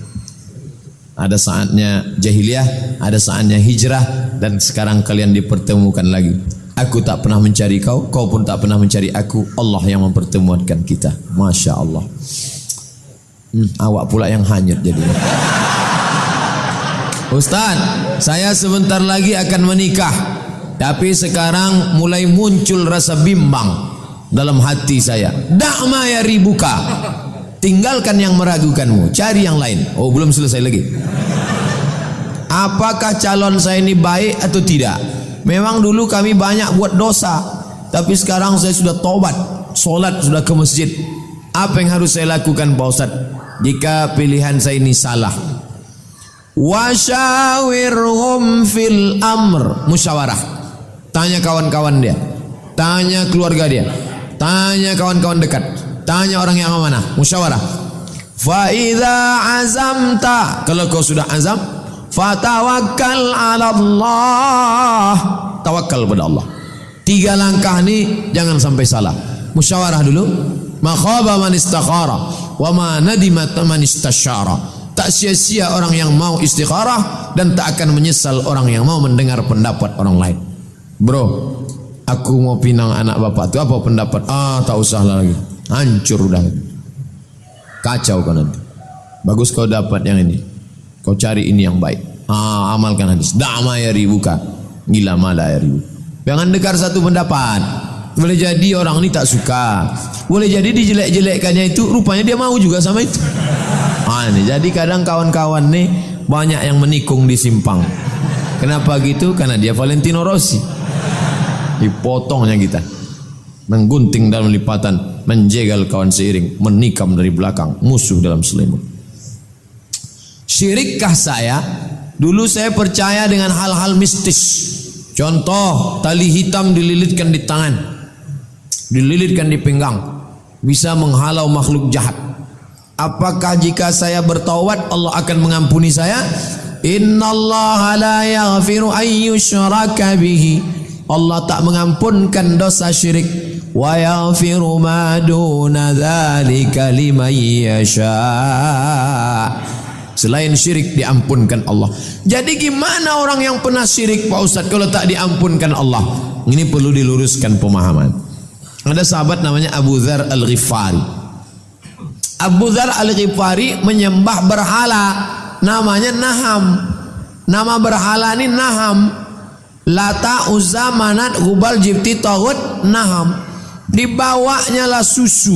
Ada saatnya jahiliyah, ada saatnya hijrah, dan sekarang kalian dipertemukan lagi. Aku tak pernah mencari kau, kau pun tak pernah mencari aku. Allah yang mempertemukan kita. Masya Allah. Awak pula yang hanyut jadinya. Ustaz, saya sebentar lagi akan menikah, tapi sekarang mulai muncul rasa bimbang dalam hati saya. Da'ma ya ribuka, tinggalkan yang meragukanmu, cari yang lain. Oh, belum selesai lagi. Apakah calon saya ini baik atau tidak? Memang dulu kami banyak buat dosa, tapi sekarang saya sudah tobat, solat sudah ke masjid. Apa yang harus saya lakukan Pak Ustaz jika pilihan saya ini salah? Wasyawirhum fil amr, musyawarah. Tanya kawan-kawan dia, tanya keluarga dia, tanya kawan-kawan dekat, tanya orang yang amanah, musyawarah. Fa idza azamta, kalau kau sudah azam, fatawakkal 'ala Allah, tawakal pada Allah. 3 langkah ini jangan sampai salah. Musyawarah dulu. Ma khaba man istakhara wa ma nadima man istasyara. Tak sia-sia orang yang mau istikharah, dan tak akan menyesal orang yang mau mendengar pendapat orang lain. Bro, aku mau pinang anak bapak itu, apa pendapat? Tak usah lagi, hancur udah, kacau kan nanti. Bagus kau dapat yang ini, kau cari ini yang baik. Amalkan hadis. Da'ma ya ribuka, gila mala ya ribu. Jangan dengar satu pendapat. Boleh jadi orang ini tak suka, boleh jadi dijelek-jelekkannya itu rupanya dia mau juga sama itu. Ini jadi kadang kawan-kawan nih banyak yang menikung di simpang. Kenapa gitu? Karena dia Valentino Rossi. Dipotongnya kita, menggunting dalam lipatan, menjegal kawan seiring, menikam dari belakang, musuh dalam selimut. Syirikkah saya? Dulu saya percaya dengan hal-hal mistis. Contoh, tali hitam dililitkan di tangan, dililitkan di pinggang, bisa menghalau makhluk jahat. Apakah jika saya bertaubat Allah akan mengampuni saya? Innallaha la yaghfiru an yushraka bihi. Allah tak mengampunkan dosa syirik. Wa yaghfiru ma duna dzalika liman yasha. Selain syirik diampunkan Allah. Jadi gimana orang yang pernah syirik Pak Ustaz kalau tak diampunkan Allah? Ini perlu diluruskan pemahaman. Ada sahabat namanya Abu Dzar Al-Ghifari. Abu Dzar Al-Ghifari menyembah berhala namanya Naham. Nama berhala ini Naham. Lata, Uzza, Manat, Hubal, Jibti, Taghut, Naham. Dibawanya lah susu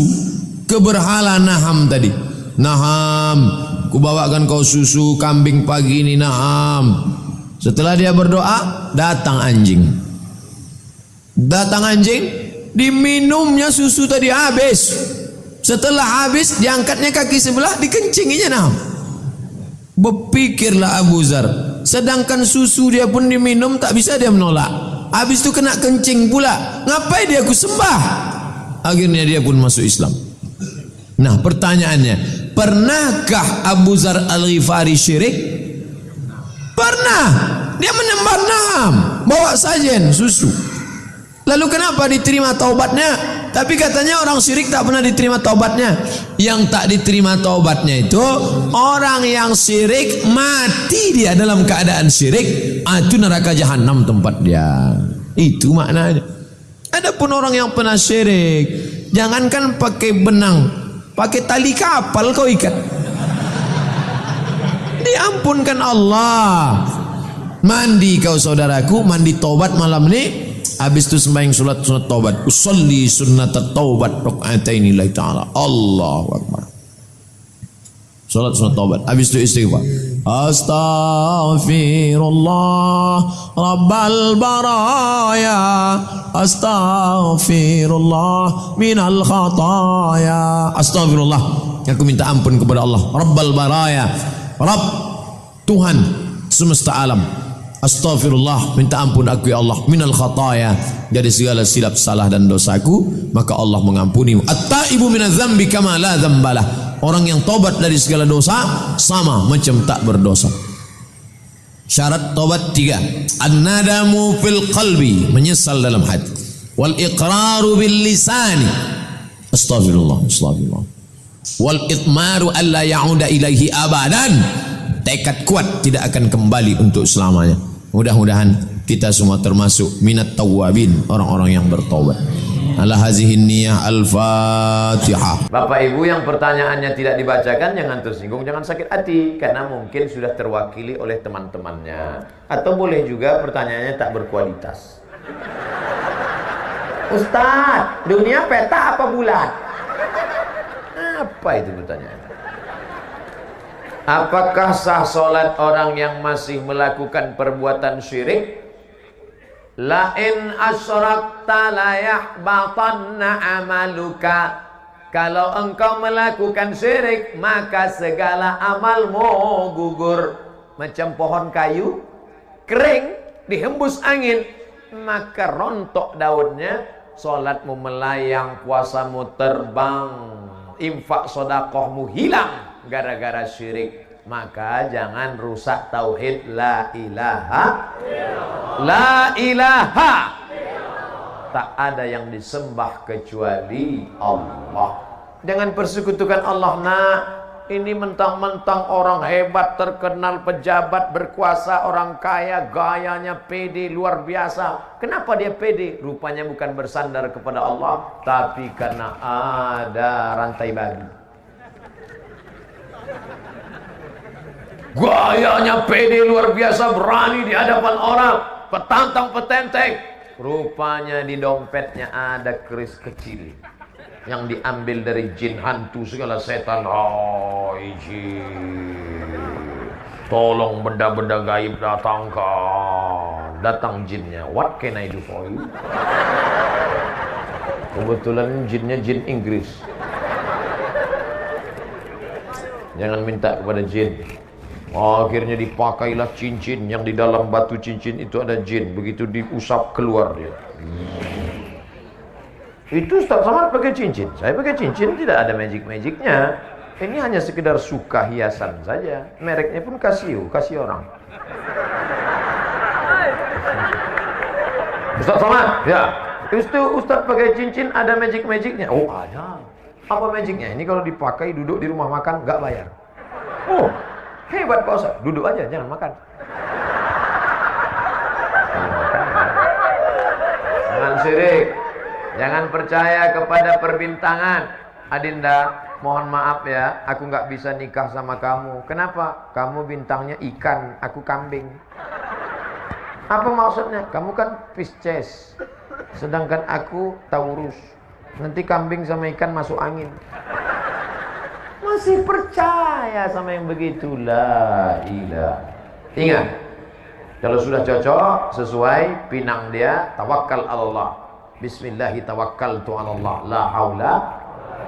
ke berhala Naham tadi. Naham, ku bawakan kau susu kambing pagi ini Naham. Setelah dia berdoa, datang anjing. Datang anjing, diminumnya susu tadi habis. Setelah habis, diangkatnya kaki sebelah, dikencinginya Naham. Berpikirlah Abu Dzar, sedangkan susu dia pun diminum tak bisa dia menolak. habis itu kena kencing pula. Ngapain dia aku sembah? Akhirnya dia pun masuk Islam. Nah, pertanyaannya, pernahkah Abu Dzar Al-Ghifari syirik? Pernah. Dia menyembah Naam, bawa sajen susu. Lalu kenapa diterima taubatnya? Tapi katanya orang syirik tak pernah diterima taubatnya. Yang tak diterima taubatnya itu orang yang syirik mati dia dalam keadaan syirik, itu neraka jahanam tempat dia. Itu maknanya. Adapun orang yang pernah syirik, jangankan pakai benang, pakai tali kapal kau ikat, diampunkan Allah. Mandi kau saudaraku, mandi taubat malam ini. Habis itu sembahyang sunat taubat. Usolli sunnat taubat rakaataini lillahi ta'ala. Allahu akbar. Salat sunat taubat. Habis itu istighfar. Astaghfirullah rabbal baraya. Astaghfirullah minal khataya. Astaghfirullah. Aku minta ampun kepada Allah. Rabbal baraya. Rabb, Tuhan semesta alam. Astaghfirullah, minta ampun aku ya Allah, minal khataya, dari segala silap salah dan dosaku, maka Allah mengampunimu. At-taibu minadz dzambi kama la dzambalah. Orang yang tobat dari segala dosa sama macam tak berdosa. Syarat tobat 3. An-nadamu fil qalbi, menyesal dalam hati. Wal iqraru bil lisani. Astaghfirullah, astaghfirullah. Wal itmaru alla ya'uda ilaihi abadan. Tekad kuat tidak akan kembali untuk selamanya. Mudah-mudahan kita semua termasuk minat tawwabin, orang-orang yang bertobat. Ala hazihin niyah al-Fatihah. Bapak Ibu yang pertanyaannya tidak dibacakan, jangan tersinggung, jangan sakit hati, karena mungkin sudah terwakili oleh teman-temannya. Atau boleh juga pertanyaannya tak berkualitas. Ustaz, dunia peta apa bulat? Apa itu pertanyaannya? Apakah sah solat orang yang masih melakukan perbuatan syirik? La in asyrakta la yahbatanna amaluka. Kalau engkau melakukan syirik, maka segala amalmu gugur. Macam pohon kayu kering, dihembus angin, maka rontok daunnya. Solatmu melayang, puasamu terbang, infak sodakohmu hilang gara-gara syirik. Maka jangan rusak tauhid la ilaha la ilaha. Tak ada yang disembah kecuali Allah. Jangan persekutukan Allah. Nah, ini mentang-mentang orang hebat, terkenal, pejabat, berkuasa, orang kaya, gayanya pede luar biasa. Kenapa dia pede? Rupanya bukan bersandar kepada Allah, tapi karena ada rantai babi. Gayanya pede luar biasa, berani di hadapan orang, petantang petenteng. Rupanya di dompetnya ada keris kecil yang diambil dari jin, hantu, segala setan. Oh, jin, tolong benda-benda gaib datangkan. Datang jinnya. What can I do for you? Kebetulan jinnya jin Inggris. Jangan minta kepada jin. Akhirnya dipakailah cincin, yang di dalam batu cincin itu ada jin. Begitu diusap keluar dia. Itu Ustaz Somad pakai cincin, saya pakai cincin, tidak ada magic-magicnya. Ini hanya sekedar suka hiasan saja. Mereknya pun Casio, kasih orang. Ustaz Somad, ya. Itu Ustaz pakai cincin, ada magic-magicnya. Oh, ada. Apa magicnya? Ini kalau dipakai duduk di rumah makan nggak bayar. Oh, hebat Pak Ustaz. Duduk aja, jangan makan. Jangan syirik. Jangan percaya kepada perbintangan. Adinda, mohon maaf ya, aku nggak bisa nikah sama kamu. Kenapa? Kamu bintangnya ikan, aku kambing. Apa maksudnya? Kamu kan Pisces, sedangkan aku Taurus. Nanti kambing sama ikan masuk angin. Masih percaya sama yang begitulah. Ingat, kalau sudah cocok, sesuai pinang dia, tawakal Allah. Bismillahi tawakkaltu 'ala Allah, la haula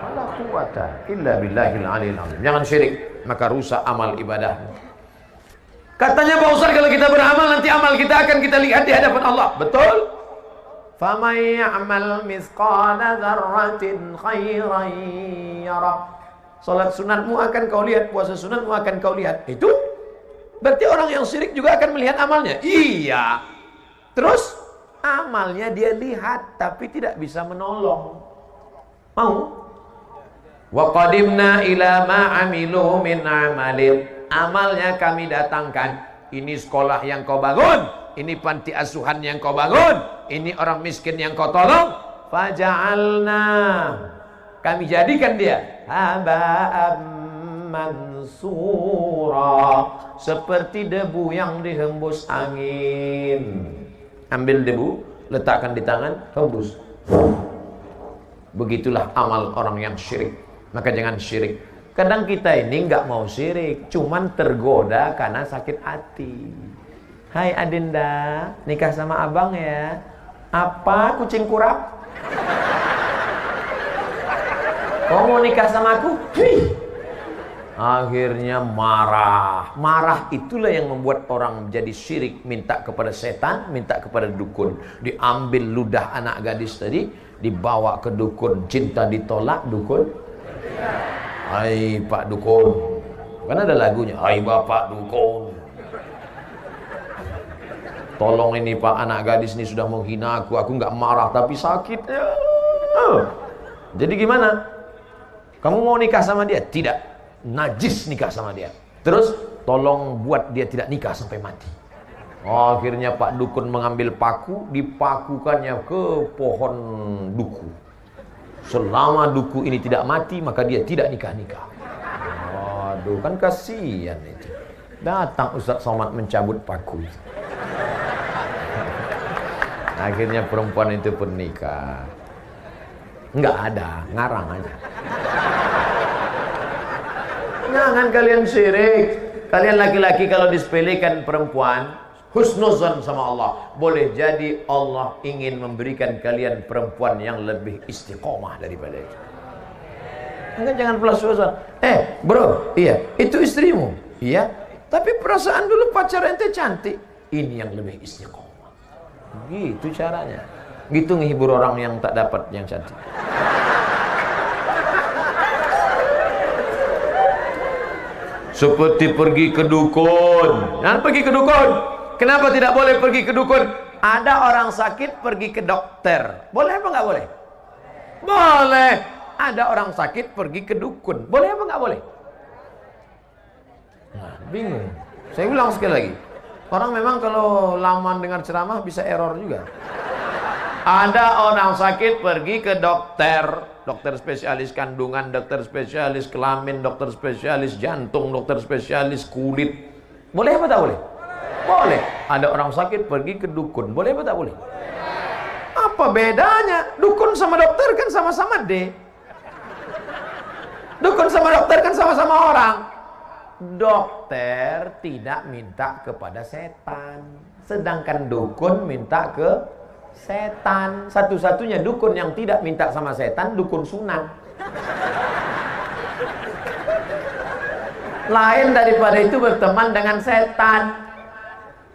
wala quwata illa billahil aliyil azim. Jangan syirik, maka rusak amal ibadah. Katanya Pak Ustaz, kalau kita beramal nanti amal kita akan kita lihat di hadapan Allah. Betul? فَمَنْ يَعْمَلْ مِثْقَالَ ذَرَّةٍ خَيْرًا يَرَهُ. Salat sunatmu akan kau lihat, puasa sunatmu akan kau lihat. Itu berarti orang yang syirik juga akan melihat amalnya. Iya. Terus amalnya dia lihat tapi tidak bisa menolong. Mau? Wa qadimna ila ma 'amilu min 'amalin. Amalnya kami datangkan. Ini sekolah yang kau bangun, ini panti asuhan yang kau bangun, ini orang miskin yang kau tolong. Faja'alna, kami jadikan dia haba'am mansura, seperti debu yang dihembus angin. Ambil debu, letakkan di tangan, hembus. Begitulah amal orang yang syirik. Maka jangan syirik. Kadang kita ini nggak mau syirik, cuman tergoda karena sakit hati. Hai Adinda, nikah sama abang ya. Apa, kucing kurap? Kau mau nikah sama aku? Wih. Akhirnya marah. Marah itulah yang membuat orang menjadi syirik. Minta kepada setan, minta kepada dukun. Diambil ludah anak gadis tadi, dibawa ke dukun. Cinta ditolak, dukun. Hai Pak Dukun, kan ada lagunya. Hai Bapak Dukun, tolong ini Pak, anak gadis ini sudah menghina aku nggak marah tapi sakit. Jadi gimana? Kamu mau nikah sama dia? Tidak, najis nikah sama dia. Terus tolong buat dia tidak nikah sampai mati. Akhirnya Pak Dukun mengambil paku, dipakukannya ke pohon duku. Selama duku ini tidak mati, maka dia tidak nikah-nikah. Waduh, kan kasihan itu. Datang Ustaz Somad mencabut paku. Akhirnya perempuan itu pun nikah. Enggak ada, ngarang aja. Jangan kalian syirik. Kalian laki-laki kalau disepelekan perempuan, husnuzan sama Allah. Boleh jadi Allah ingin memberikan kalian perempuan yang lebih istiqomah daripada itu. Enggak, jangan pelas-pelasan. Bro, iya, itu istrimu. Iya, tapi perasaan dulu pacar ente cantik. Ini yang lebih istiqomah. Gitu caranya. Gitu ngehibur orang yang tak dapat yang cantik. Seperti pergi ke dukun. Jangan pergi ke dukun. Kenapa tidak boleh pergi ke dukun? Ada orang sakit pergi ke dokter. Boleh apa nggak boleh? Boleh. Ada orang sakit pergi ke dukun. Boleh apa nggak boleh? Nah, bingung. Saya ulang sekali lagi. Orang memang kalau lama dengar ceramah bisa error juga. Ada orang sakit pergi ke dokter. Dokter spesialis kandungan, dokter spesialis kelamin, dokter spesialis jantung, dokter spesialis kulit. Boleh apa tak boleh? Boleh. Ada orang sakit pergi ke dukun. Boleh apa tak boleh? Apa bedanya? Dukun sama dokter kan sama-sama D. Dukun sama dokter kan sama-sama orang. Dokter tidak minta kepada setan, sedangkan dukun minta ke setan. Satu-satunya dukun yang tidak minta sama setan, dukun sunan. Lain daripada itu berteman dengan setan.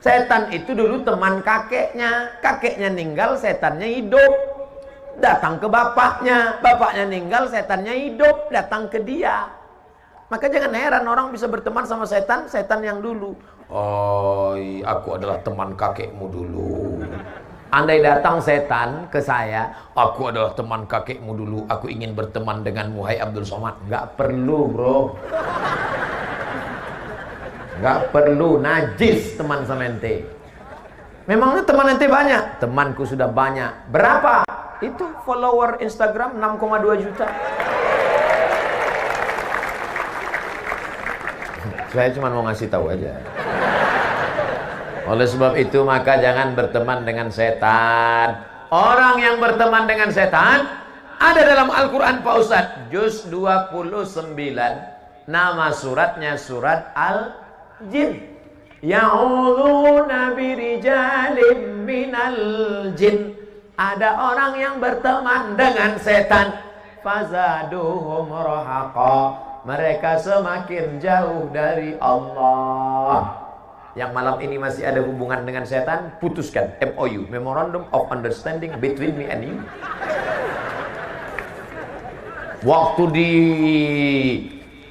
Setan itu dulu teman kakeknya. Kakeknya ninggal, setannya hidup. Datang ke bapaknya. Bapaknya ninggal, setannya hidup. Datang ke dia. Maka jangan heran orang bisa berteman sama setan, setan yang dulu. Oh, aku adalah teman kakekmu dulu. Andai datang setan ke saya, aku adalah teman kakekmu dulu, aku ingin berteman denganmu, hai Abdul Somad. Nggak perlu, bro. Nggak perlu, najis teman sama ente. Memangnya teman ente banyak? Temanku sudah banyak. Berapa? Itu follower Instagram 6,2 juta. Saya cuma mau ngasih tahu aja. Oleh sebab itu maka jangan berteman dengan setan. Orang yang berteman dengan setan ada dalam Al-Quran Pak Ustadz, juz 29. Nama suratnya surat Al-Jin. Ya'udzuuna birijalin minal jin. Ada orang yang berteman dengan setan. Fazaduhum rahaqa. Mereka semakin jauh dari Allah. yang malam ini masih ada hubungan dengan setan, putuskan MOU, Memorandum of Understanding between me and you. Waktu di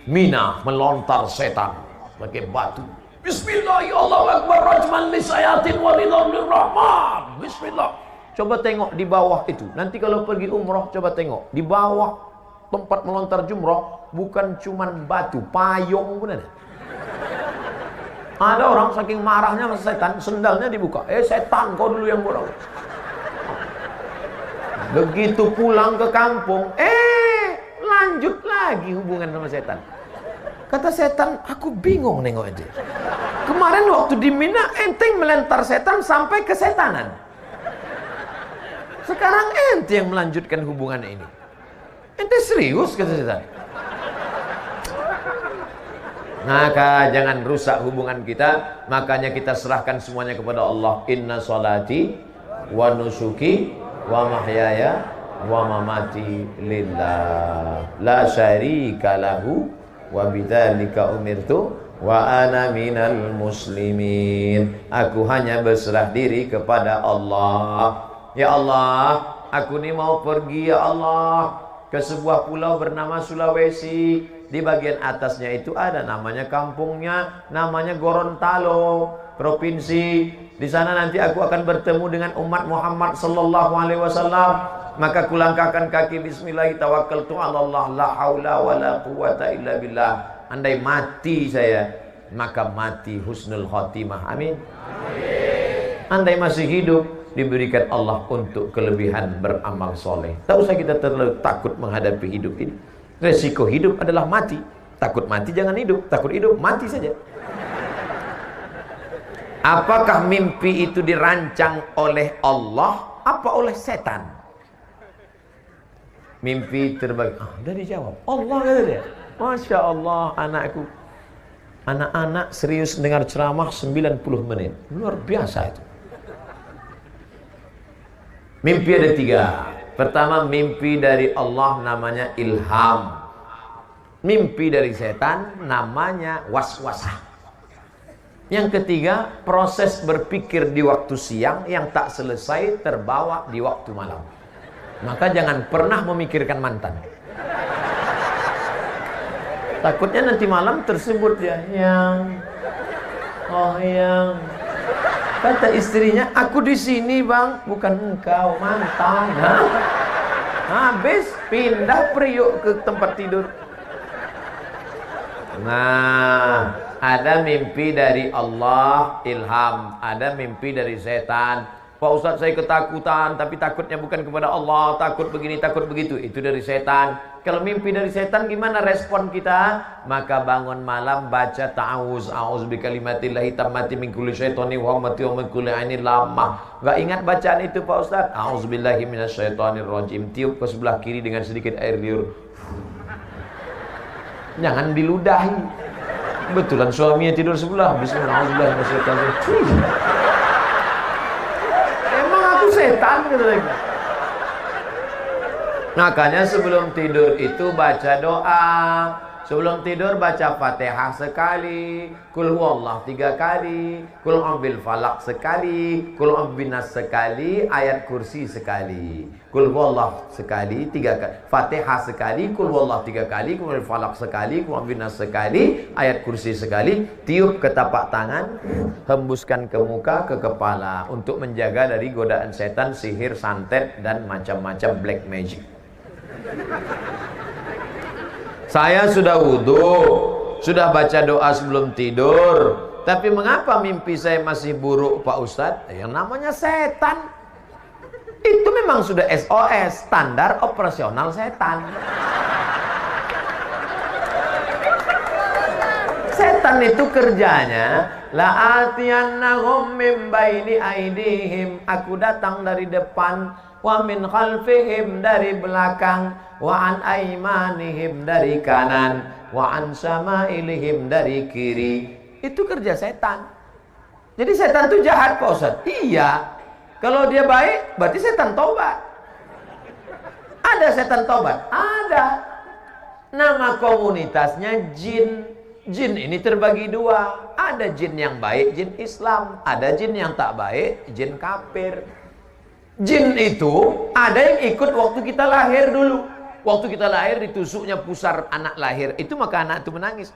Mina melontar setan pakai batu. Bismillahirrahmanirrahim. Bismillah. Coba tengok di bawah itu. Nanti kalau pergi umroh, coba tengok di bawah tempat melontar jumroh, bukan cuman batu, payung pun ada. Ada orang saking marahnya sama setan, sendalnya dibuka. Setan, kau dulu yang borong. Begitu pulang ke kampung, lanjut lagi hubungan sama setan. Kata setan, aku bingung nengok aja. Kemarin waktu di Mina, enteng melentar setan sampai ke setanan. Sekarang ente yang melanjutkan hubungan ini. Ente serius, kata setan. Maka jangan rusak hubungan kita. Makanya kita serahkan semuanya kepada Allah. Inna salati wa nusuki wa mahyaya wa mamati lillah la syarika lahu wa bidzalika umirtu wa ana minal muslimin. Aku hanya berserah diri kepada Allah. Ya Allah, aku ini mau pergi ya Allah ke sebuah pulau bernama Sulawesi. Di bagian atasnya itu ada namanya kampungnya, namanya Gorontalo, provinsi. Di sana nanti aku akan bertemu dengan umat Muhammad sallallahu alaihi wasallam. Maka kulangkahkan kaki bismillah tawakkaltu 'ala Allah la haula wala quwata illa billah. Andai mati saya, maka mati husnul khotimah. Amin. Andai masih hidup, diberikan Allah untuk kelebihan beramal soleh. Tak usah kita terlalu takut menghadapi hidup ini. Resiko hidup adalah mati. Takut mati jangan hidup. Takut hidup mati saja. Apakah mimpi itu dirancang oleh Allah apa oleh setan? Mimpi terbagi. Udah dijawab. Allah kata dia. Masya Allah anakku. Anak-anak serius dengar ceramah 90 menit. Luar biasa itu. Mimpi ada 3. Pertama, mimpi dari Allah namanya ilham. Mimpi dari setan namanya waswasah. Yang ketiga, proses berpikir di waktu siang yang tak selesai terbawa di waktu malam. Maka jangan pernah memikirkan mantan. Takutnya nanti malam tersebut ya, yang kata istrinya, aku di sini bang, bukan engkau, mantan. Habis pindah priuk ke tempat tidur. Nah, ada mimpi dari Allah, ilham. Ada mimpi dari setan. Pak Ustadz, saya ketakutan, tapi takutnya bukan kepada Allah. Takut begini, takut begitu. Itu dari setan. Kalau mimpi dari setan, gimana respon kita? Maka bangun malam baca ta'awuz. A'udzu bikalimatillahi tammati min kulli syaitani wa hamati wa min kulli ainin lamah. Gak ingat bacaan itu Pak Ustadz? A'udzu billahi minasyaitonir rajim. Tiup ke sebelah kiri dengan sedikit air liur. Jangan diludahi. Betulan suaminya tidur sebelah. Bismillahirrahmanirrahim. Emang aku setan gitu lagi. Makanya sebelum tidur itu baca doa. Sebelum tidur baca Fatihah sekali, Qul huwallah 3 kali, Qul a'udzu falaq sekali, Qul a'udzu binas sekali, ayat kursi sekali. Qul huwallah sekali 3 kali, Fatihah sekali, Qul huwallah 3 kali, Qul falaq sekali, Qul a'udzu binas sekali, ayat kursi sekali. Tiup ke tapak tangan, hembuskan ke muka, ke kepala untuk menjaga dari godaan setan, sihir, santet dan macam-macam black magic. Saya sudah wudhu, sudah baca doa sebelum tidur, tapi mengapa mimpi saya masih buruk Pak Ustadz? Yang namanya setan. Itu memang sudah SOS, standar operasional setan. Setan itu kerjanya la'atiyannahum min baini aidihim, aku datang dari depan, wa min khalfihim dari belakang, wa an aimanihim dari kanan, wa an samailihim dari kiri. Itu kerja setan. Jadi setan itu jahat Pak Ustaz? Iya. Kalau dia baik berarti setan tobat. Ada setan tobat? Ada. Nama komunitasnya jin. Jin ini terbagi dua. Ada jin yang baik, jin Islam. Ada jin yang tak baik, jin kafir. Jin itu ada yang ikut waktu kita lahir dulu. Waktu kita lahir ditusuknya pusar anak lahir. Itu maka anak itu menangis.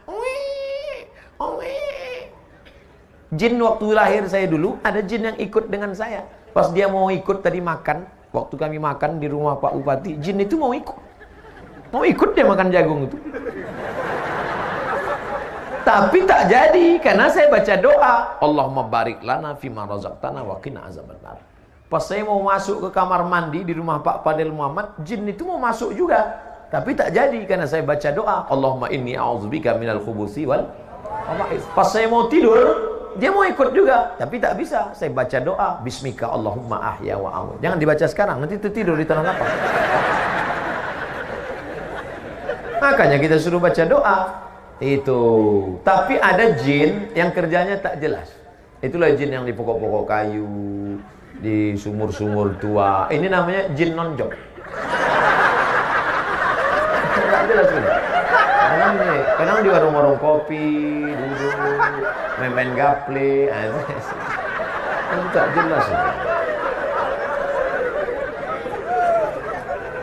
Jin waktu lahir saya dulu, ada jin yang ikut dengan saya. Pas dia mau ikut tadi makan, waktu kami makan di rumah Pak Bupati, jin itu mau ikut. Mau ikut dia makan jagung itu. Tapi tak jadi karena saya baca doa, Allahumma barik lana fima razaqtana wa qina azabannar. Pas saya mau masuk ke kamar mandi di rumah Pak Fadil Muhammad, jin itu mau masuk juga. Tapi tak jadi karena saya baca doa, Allahumma inni a'udzubika minal khubuthi wal khaba'ith. Pas saya mau tidur, dia mau ikut juga, tapi tak bisa. Saya baca doa, bismika Allahumma ahya wa amut. Jangan dibaca sekarang, nanti tidur di tanah lapang. Makanya kita suruh baca doa. Itu. Tapi ada jin yang kerjanya tak jelas. Itulah jin yang di pokok-pokok kayu, di sumur-sumur tua. Ini namanya jin nonjok. Tak jelas ini. Kadang di warung-warung kopi, duduk, main-main gaple. Itu tak jelas ini.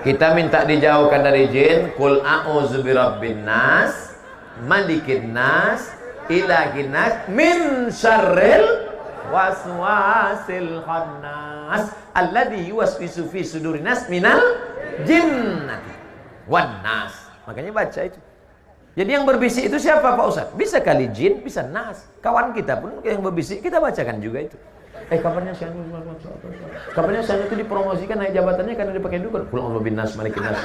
Kita minta dijauhkan dari jin. Qul a'udzu birabbin nas, malikin nas, ilahin nas, min syarril waswasil khannas alladzi yuwaswisu fi sudurin nas minal jinnati wan nas. Makanya baca itu. Jadi yang berbisik itu siapa Pak Ustaz? Bisa kali jin, bisa nas. Kawan kita pun yang berbisik kita bacakan juga itu. Kabarnya saya itu dipromosikan naik jabatannya karena dia pakai dukun. Qul a'udzu bin nas, malikin nas.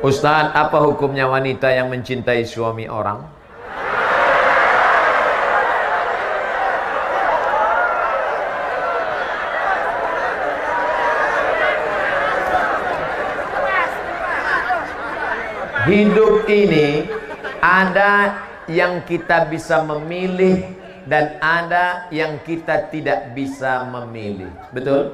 Ustaz, apa hukumnya wanita yang mencintai suami orang? Hidup ini ada yang kita bisa memilih dan ada yang kita tidak bisa memilih. Betul?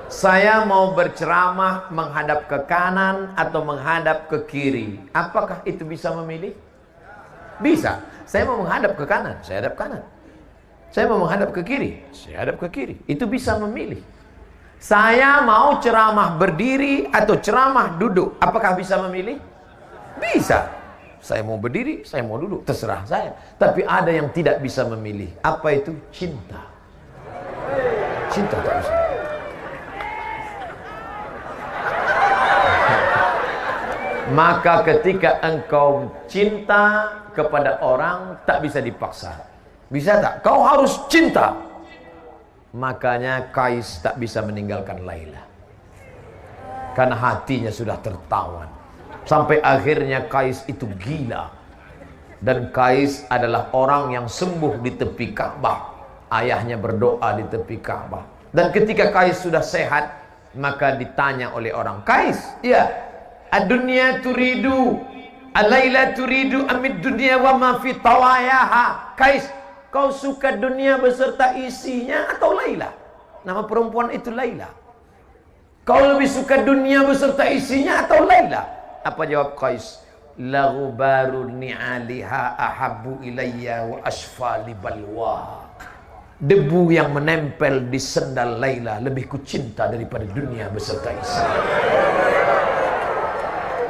Saya mau berceramah menghadap ke kanan atau menghadap ke kiri. Apakah itu bisa memilih? Bisa. Saya mau menghadap ke kanan, saya hadap kanan. Saya mau menghadap ke kiri, saya hadap ke kiri. Itu bisa memilih. Saya mau ceramah berdiri atau ceramah duduk. Apakah bisa memilih? Bisa. Saya mau berdiri, saya mau duduk, terserah saya. Tapi ada yang tidak bisa memilih. Apa itu? Cinta. Cinta tak bisa. Maka ketika engkau cinta kepada orang, tak bisa dipaksa. Bisa tak? Kau harus cinta. Makanya Kais tak bisa meninggalkan Laila. Karena hatinya sudah tertawan. Sampai akhirnya Kais itu gila. Dan Kais adalah orang yang sembuh di tepi Ka'bah. Ayahnya berdoa di tepi Ka'bah. Dan ketika Kais sudah sehat, maka ditanya oleh orang, Kais, ya, ad-dunya turidu, al-laila turidu, amid dunya wa ma fi tawayaha. Kais, kau suka dunia beserta isinya atau Laila? Nama perempuan itu Laila. Kau lebih suka dunia beserta isinya atau Laila? Apa jawab Qais? Laghubaru ni'aliha ahabbu ilayya wa asfali balwa. Debu yang menempel di sendal Laila lebih kucinta daripada dunia beserta isi.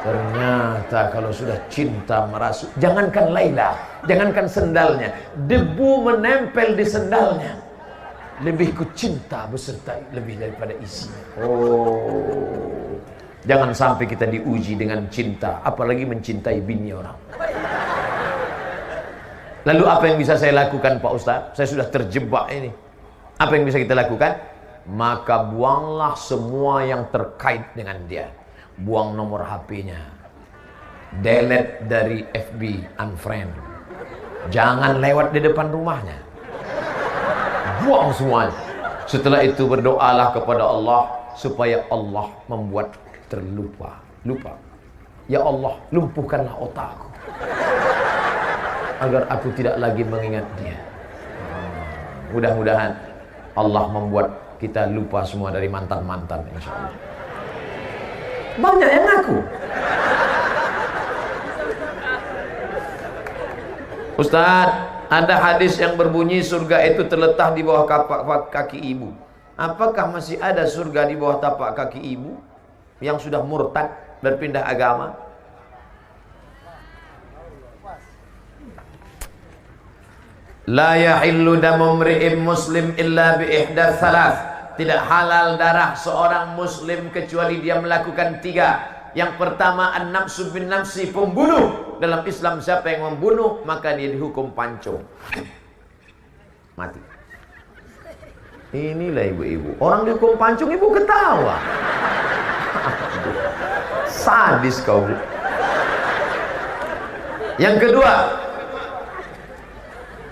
Ternyata kalau sudah cinta merasuk, jangankan Laila, jangankan sendalnya, debu menempel di sendalnya lebih kucinta beserta lebih daripada isinya. Oh, jangan sampai kita diuji dengan cinta, apalagi mencintai bini orang. Lalu apa yang bisa saya lakukan Pak Ustaz? Saya sudah terjebak ini. Apa yang bisa kita lakukan? Maka buanglah semua yang terkait dengan dia. Buang nomor HP-nya. Delete dari FB, unfriend. Jangan lewat di depan rumahnya. Buang semuanya. Setelah itu berdoalah kepada Allah supaya Allah membuat terlupa. Lupa. Ya Allah, lumpuhkanlah otakku agar aku tidak lagi mengingat dia. Mudah-mudahan Allah membuat kita lupa semua dari mantan-mantan, insya Allah. Banyak yang ngaku. Ustaz, ada hadis yang berbunyi surga itu terletak di bawah kaki ibu. Apakah masih ada surga di bawah tapak kaki ibu yang sudah murtad, berpindah agama? La yahillu damu mri'in muslim illa bi ihdath thalath. Tidak halal darah seorang muslim kecuali dia melakukan 3. Yang pertama, an-nafsu bin nafsi, pembunuh. Dalam Islam siapa yang membunuh maka dia dihukum pancung, mati. Inilah ibu-ibu, orang dihukum pancung ibu ketawa. Sadis kau. Yang kedua,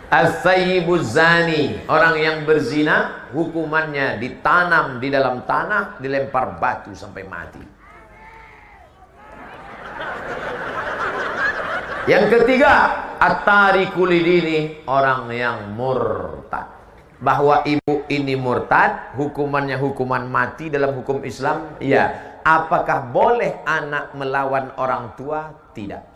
as-sayyibuz zani, orang yang berzina hukumannya ditanam di dalam tanah, dilempar batu sampai mati. Yang ketiga, at-tariku lidini, orang yang murtad. Bahwa ibu ini murtad, hukumannya hukuman mati dalam hukum Islam. Ya. Apakah boleh anak melawan orang tua? Tidak.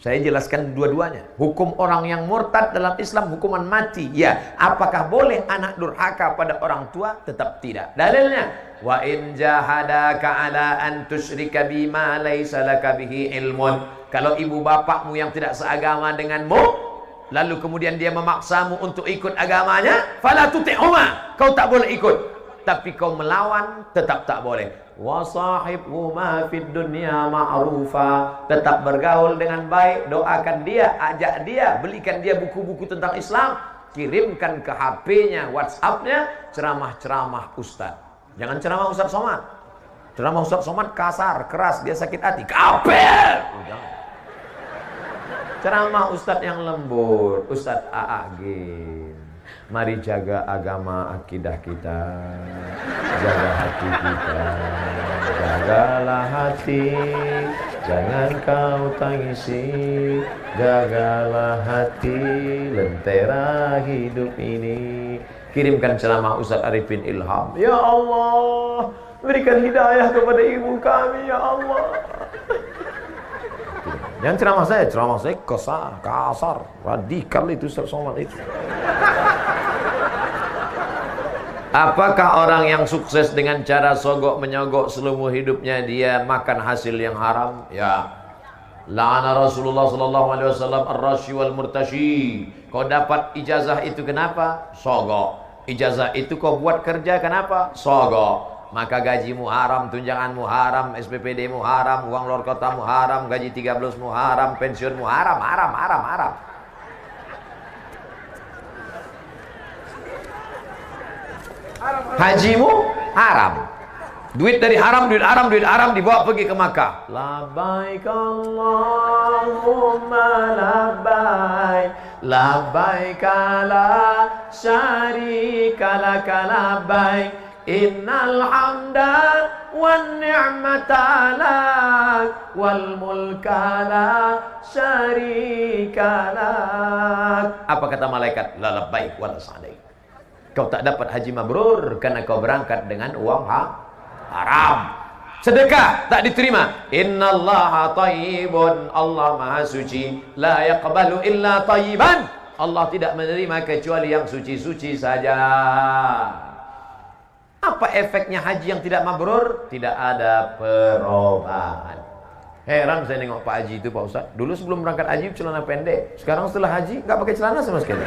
Saya jelaskan dua-duanya. Hukum orang yang murtad dalam Islam hukuman mati. Ya. Apakah boleh anak durhaka pada orang tua? Tetap tidak. Dalilnya, wa in jahadaka ala an tusyrika bima laysa laka bihi ilmun. Kalau ibu bapakmu yang tidak seagama denganmu, lalu kemudian dia memaksamu untuk ikut agamanya, fala tuti'huma, kau tak boleh ikut. Tapi kau melawan, tetap tak boleh. Wa sahibhuma fid dunya ma'rufa, tetap bergaul dengan baik, doakan dia, ajak dia, belikan dia buku-buku tentang Islam, kirimkan ke HP-nya, WhatsApp-nya, ceramah-ceramah Ustaz. Jangan ceramah Ustaz Somad. Ceramah Ustaz Somad kasar, keras, dia sakit hati. Kafir. Ceramah Ustaz yang lembut, Ustaz AAG. Mari jaga agama akidah kita, jaga hati kita, jagalah hati, jangan kau tangisi, jagalah hati, lentera hidup ini. Kirimkan ceramah Ustaz Arifin Ilham. Ya Allah, berikan hidayah kepada ibu kami, ya Allah. Yang ceramah saya kasar, radikal itu Ustaz Somad itu. Apakah orang yang sukses dengan cara sogok menyogok seluruh hidupnya dia makan hasil yang haram? Ya. La'ana Rasulullah sallallahu alaihi wasallam ar-rashi wal murtashi. Kau dapat ijazah itu kenapa? Sogok. Ijazah itu kau buat kerja kenapa? Sogok. Maka gajimu haram, tunjanganmu haram, SPPD-mu haram, uang luar kotamu haram, gaji 13-mu haram, pensiunmu haram, haram. Hajimu haram. Duit dari haram, duit haram dibawa pergi ke Makkah. Labbaik Allahumma labbaik, labbaik la syarika laka labbaik. Innal hamda wan ni'mata lak wal mulka la syarika lak. Apa kata malaikat? La labbaik wa la sa'daik. Kau tak dapat haji mabrur karena kau berangkat dengan uang haram. Sedekah tak diterima. Innallaha thayyibun, Allah Maha suci. La yaqbalu illa thayyiban. Allah tidak menerima kecuali yang suci-suci saja. Apa efeknya haji yang tidak mabrur? Tidak ada perubahan. Heran saya nengok Pak Haji itu, Pak Ustaz. Dulu sebelum berangkat haji celana pendek. Sekarang setelah haji nggak pakai celana sama sekali.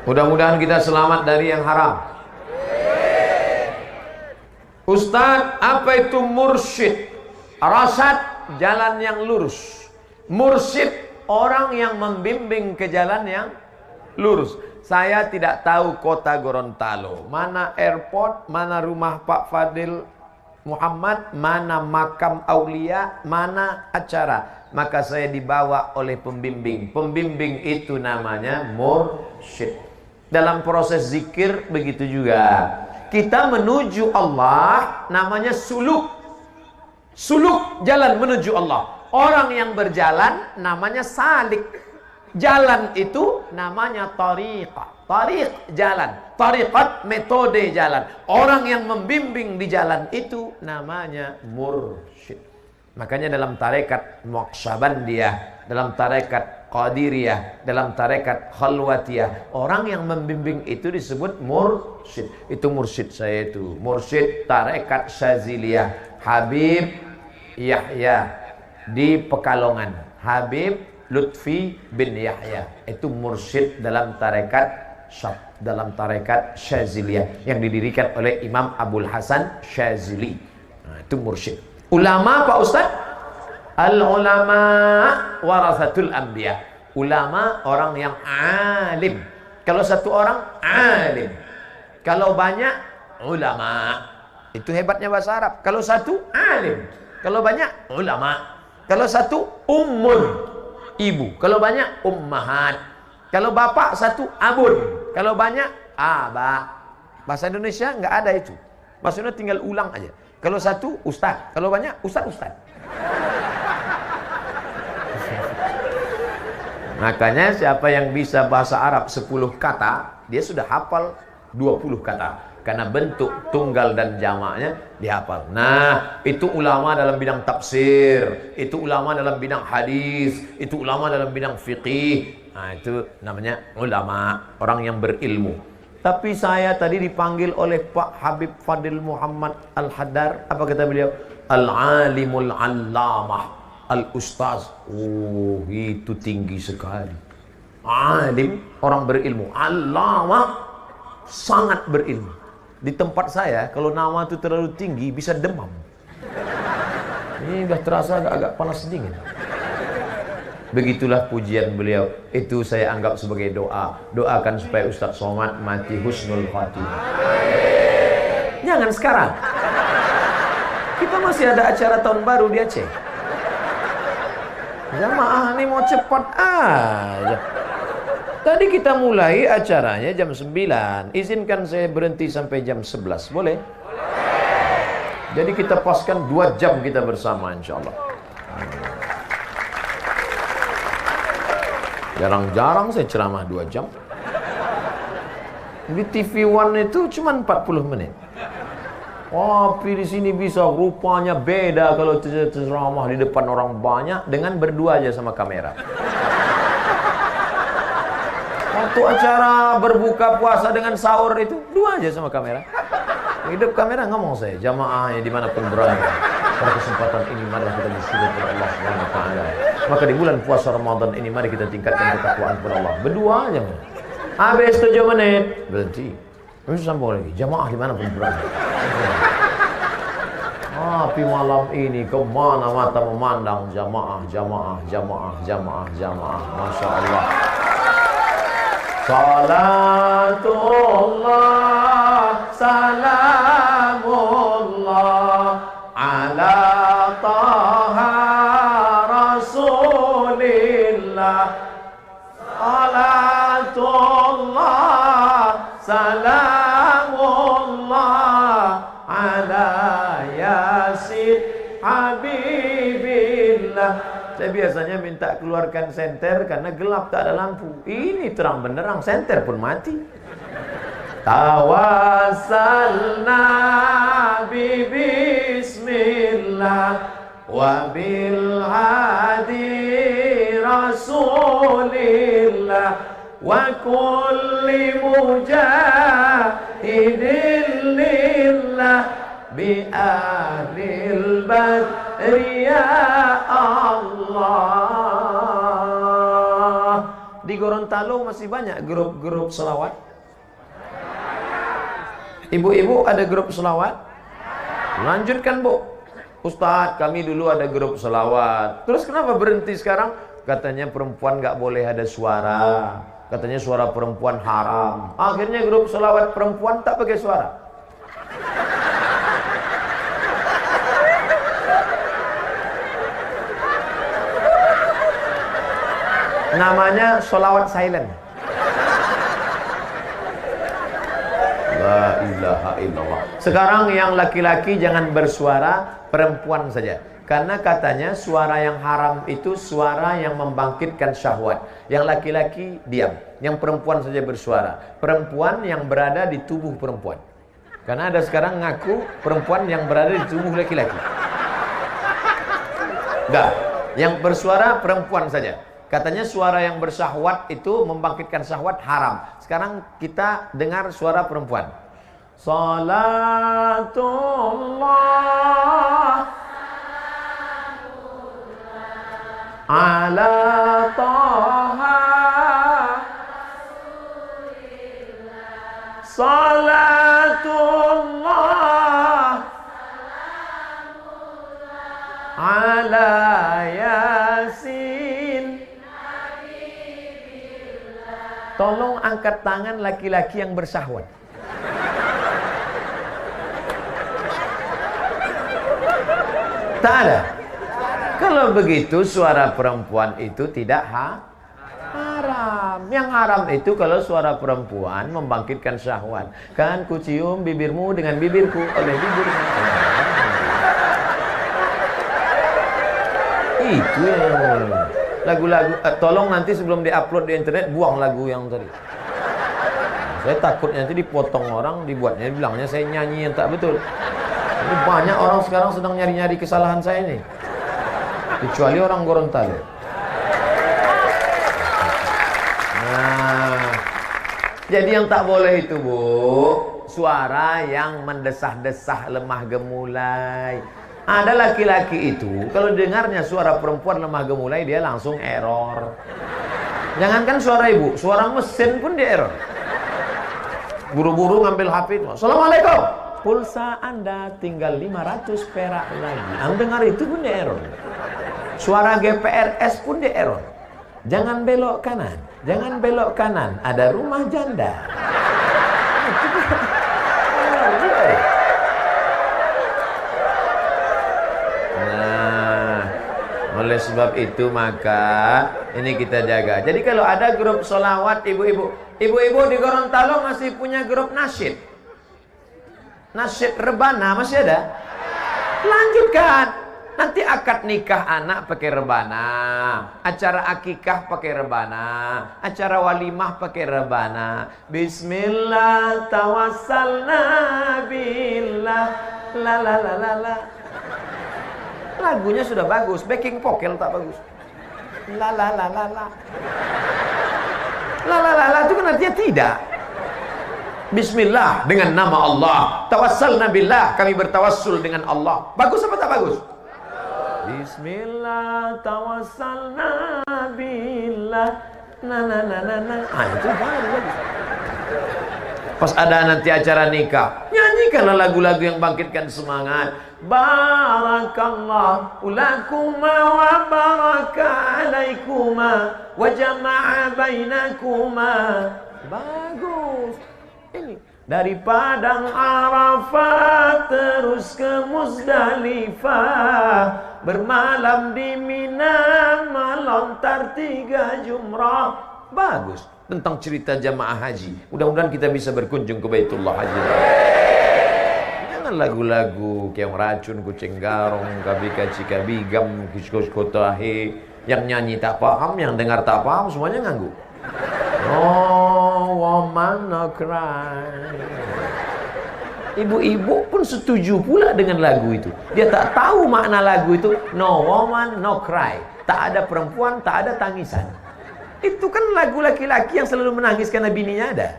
Mudah-mudahan kita selamat dari yang haram. Ustaz, apa itu mursyid? Rasad, jalan yang lurus. Mursyid, orang yang membimbing ke jalan yang lurus. Saya tidak tahu kota Gorontalo, mana airport, mana rumah Pak Fadil Muhammad, mana makam Aulia, mana acara. Maka saya dibawa oleh pembimbing. Pembimbing itu namanya mursyid. Dalam proses zikir begitu juga. Kita menuju Allah namanya suluk. Suluk, jalan menuju Allah. Orang yang berjalan namanya salik. Jalan itu namanya tariqah. Tariq jalan, tariqat metode jalan. Orang yang membimbing di jalan itu namanya mursyid. Makanya dalam tarekat Naqsyabandiyah, dalam tarekat Qadiriyah, dalam tarekat Khalwatiyah, orang yang membimbing itu disebut mursyid. Itu mursyid saya itu. Mursyid tarekat Syaziliyah, Habib Yahya di Pekalongan. Habib Lutfi bin Yahya. Itu mursyid dalam tarekat Syaziliyah yang didirikan oleh Imam Abul Hasan Syazili. Nah, itu mursyid. Ulama Pak Ustaz? Al-ulama warasatul anbiya. Ulama orang yang alim. Kalau satu orang alim, kalau banyak ulama. Itu hebatnya bahasa Arab. Kalau satu alim, kalau banyak ulama. Kalau satu ibu, kalau banyak ummahat. Kalau bapak satu abun, kalau banyak abah. Bahasa Indonesia nggak ada itu. Maksudnya tinggal ulang aja. Kalau satu ustaz, kalau banyak ustaz. Makanya siapa yang bisa bahasa Arab 10 kata, dia sudah hafal 20 kata. Karena bentuk tunggal dan jamaknya dihafal. Nah, itu ulama dalam bidang tafsir, itu ulama dalam bidang hadis, itu ulama dalam bidang fiqih. Nah, itu namanya ulama, orang yang berilmu. Tapi saya tadi dipanggil oleh Pak Habib Fadil Muhammad Al-Haddar. Apa kata beliau? Al-alimul allamah, al-ustaz. Oh, itu tinggi sekali. Alim, orang berilmu. Allamah, sangat berilmu. Di tempat saya, kalau nama itu terlalu tinggi, bisa demam. Ini udah terasa agak panas dingin. Begitulah pujian beliau. Itu saya anggap sebagai doa. Doakan supaya Ustaz Somad mati husnul khatimah. Jangan sekarang. Kita masih ada acara tahun baru di Aceh. Jamaah ini mau cepat aja. Tadi kita mulai acaranya jam 9. Izinkan saya berhenti sampai jam 11. Boleh? Jadi kita paskan 2 jam kita bersama insyaAllah. Jarang-jarang saya ceramah 2 jam. Di TV One itu cuma 40 menit. Tapi di sini bisa rupanya beda kalau ceramah di depan orang banyak dengan berdua aja sama kamera. Waktu acara berbuka puasa dengan sahur itu 2 aja sama kamera. Hidup kamera ngomong saya, jamaahnya dimanapun berada. Pada kesempatan ini mari kita bersyukur kepada Allah Subhanahu wa taala. Maka di bulan puasa Ramadan ini mari kita tingkatkan ketakwaan kepada Allah. Berdua aja. Habis 7 menit berhenti. Terus sambung lagi. Jamaah dimanapun berada. Tapi malam ini kemana mata memandang jamaah. Masya Allah. Salatullah, salamullah ala taha rasulillah. Salatullah, salamullah ala yasin habibillah. Saya biasanya minta keluarkan senter karena gelap, tak ada lampu. Ini terang benderang, senter pun mati. Tawassalna bi bismillah wa bil hadi rasulillah wa kulli mujahidin lillah bi ahlil badri ya Allah. Di Gorontalo masih banyak grup-grup selawat. Ibu-ibu ada grup selawat? Lanjutkan Bu. Ustadz, kami dulu ada grup selawat. Terus kenapa berhenti sekarang? Katanya perempuan gak boleh ada suara. Katanya suara perempuan haram. Akhirnya grup selawat perempuan tak pakai suara. Namanya solawat silent. La ilaha illallah. Sekarang yang laki-laki jangan bersuara, perempuan saja. Karena katanya suara yang haram itu suara yang membangkitkan syahwat. Yang laki-laki diam, yang perempuan saja bersuara. Perempuan yang berada di tubuh perempuan. Karena ada sekarang ngaku perempuan yang berada di tubuh laki-laki. Enggak, yang bersuara perempuan saja. Katanya suara yang bersyahwat itu membangkitkan syahwat haram. Sekarang kita dengar suara perempuan. Salatullah ala Taha Salatullah ala Yasin. Tolong angkat tangan laki-laki yang bersyahwat. Tak ada. Kalau begitu suara perempuan itu tidak haram. Yang haram itu kalau suara perempuan membangkitkan syahwat. Kan ku cium bibirmu dengan bibirku oleh bibirmu. Itu yang lagu-lagu. Tolong nanti sebelum diupload di internet buang lagu yang tadi. Saya takut nanti dipotong orang, dibuatnya bilangnya saya nyanyi yang tak betul. Ini banyak orang sekarang sedang nyari-nyari kesalahan saya ini. Kecuali orang Gorontalo. Nah, jadi yang tak boleh itu, Bu, suara yang mendesah-desah lemah gemulai. Ada laki-laki itu kalau dengarnya suara perempuan lemah gemulai dia langsung error. Jangankan suara ibu, suara mesin pun dia error. Buru-buru ngambil HP. Assalamualaikum. Pulsa Anda tinggal 500 perak lagi. Anda dengar itu pun dia error. Suara GPRS pun di error. Jangan belok kanan, jangan belok kanan. Ada rumah janda. Nah, oleh sebab itu maka ini kita jaga. Jadi kalau ada grup solawat ibu-ibu di Gorontalo masih punya grup nasyid. Nasyid rebana masih ada? Lanjutkan. Nanti akad nikah anak pakai rebana, acara akikah pakai rebana, acara walimah pakai rebana. Bismillah tawassalna billah la la la la la. Lagunya sudah bagus, backing vocal tak bagus. La la la la la. La la la la itu kan artinya tidak. Bismillah dengan nama Allah. Tawassalna billah, kami bertawassul dengan Allah. Bagus apa tak bagus? Bismillah tawassalna billah na na na na na. Itu bagus. Pas ada nanti acara nikah, nyanyikanlah lagu-lagu yang bangkitkan semangat. Barakallahu lakuma wa baraka alaikuma wa jama'a bainakuma. Bagus. Ini dari Padang Arafah terus ke Muzdalifah, bermalam di Mina, melontar 3 jumrah. Bagus. Tentang cerita jamaah haji. Mudah-mudahan kita bisa berkunjung ke Baitullah Haji. Jangan lagu-lagu Keong Racun, Kucing Garong, Kabika Cikabigam, Kiskos Kotahe. Yang nyanyi tak paham, yang dengar tak paham, semuanya nganggu. Oh, woman no cry. Ibu-ibu pun setuju pula dengan lagu itu. Dia tak tahu makna lagu itu. No woman, no cry. Tak ada perempuan, tak ada tangisan. Itu kan lagu laki-laki yang selalu menangis karena bininya ada.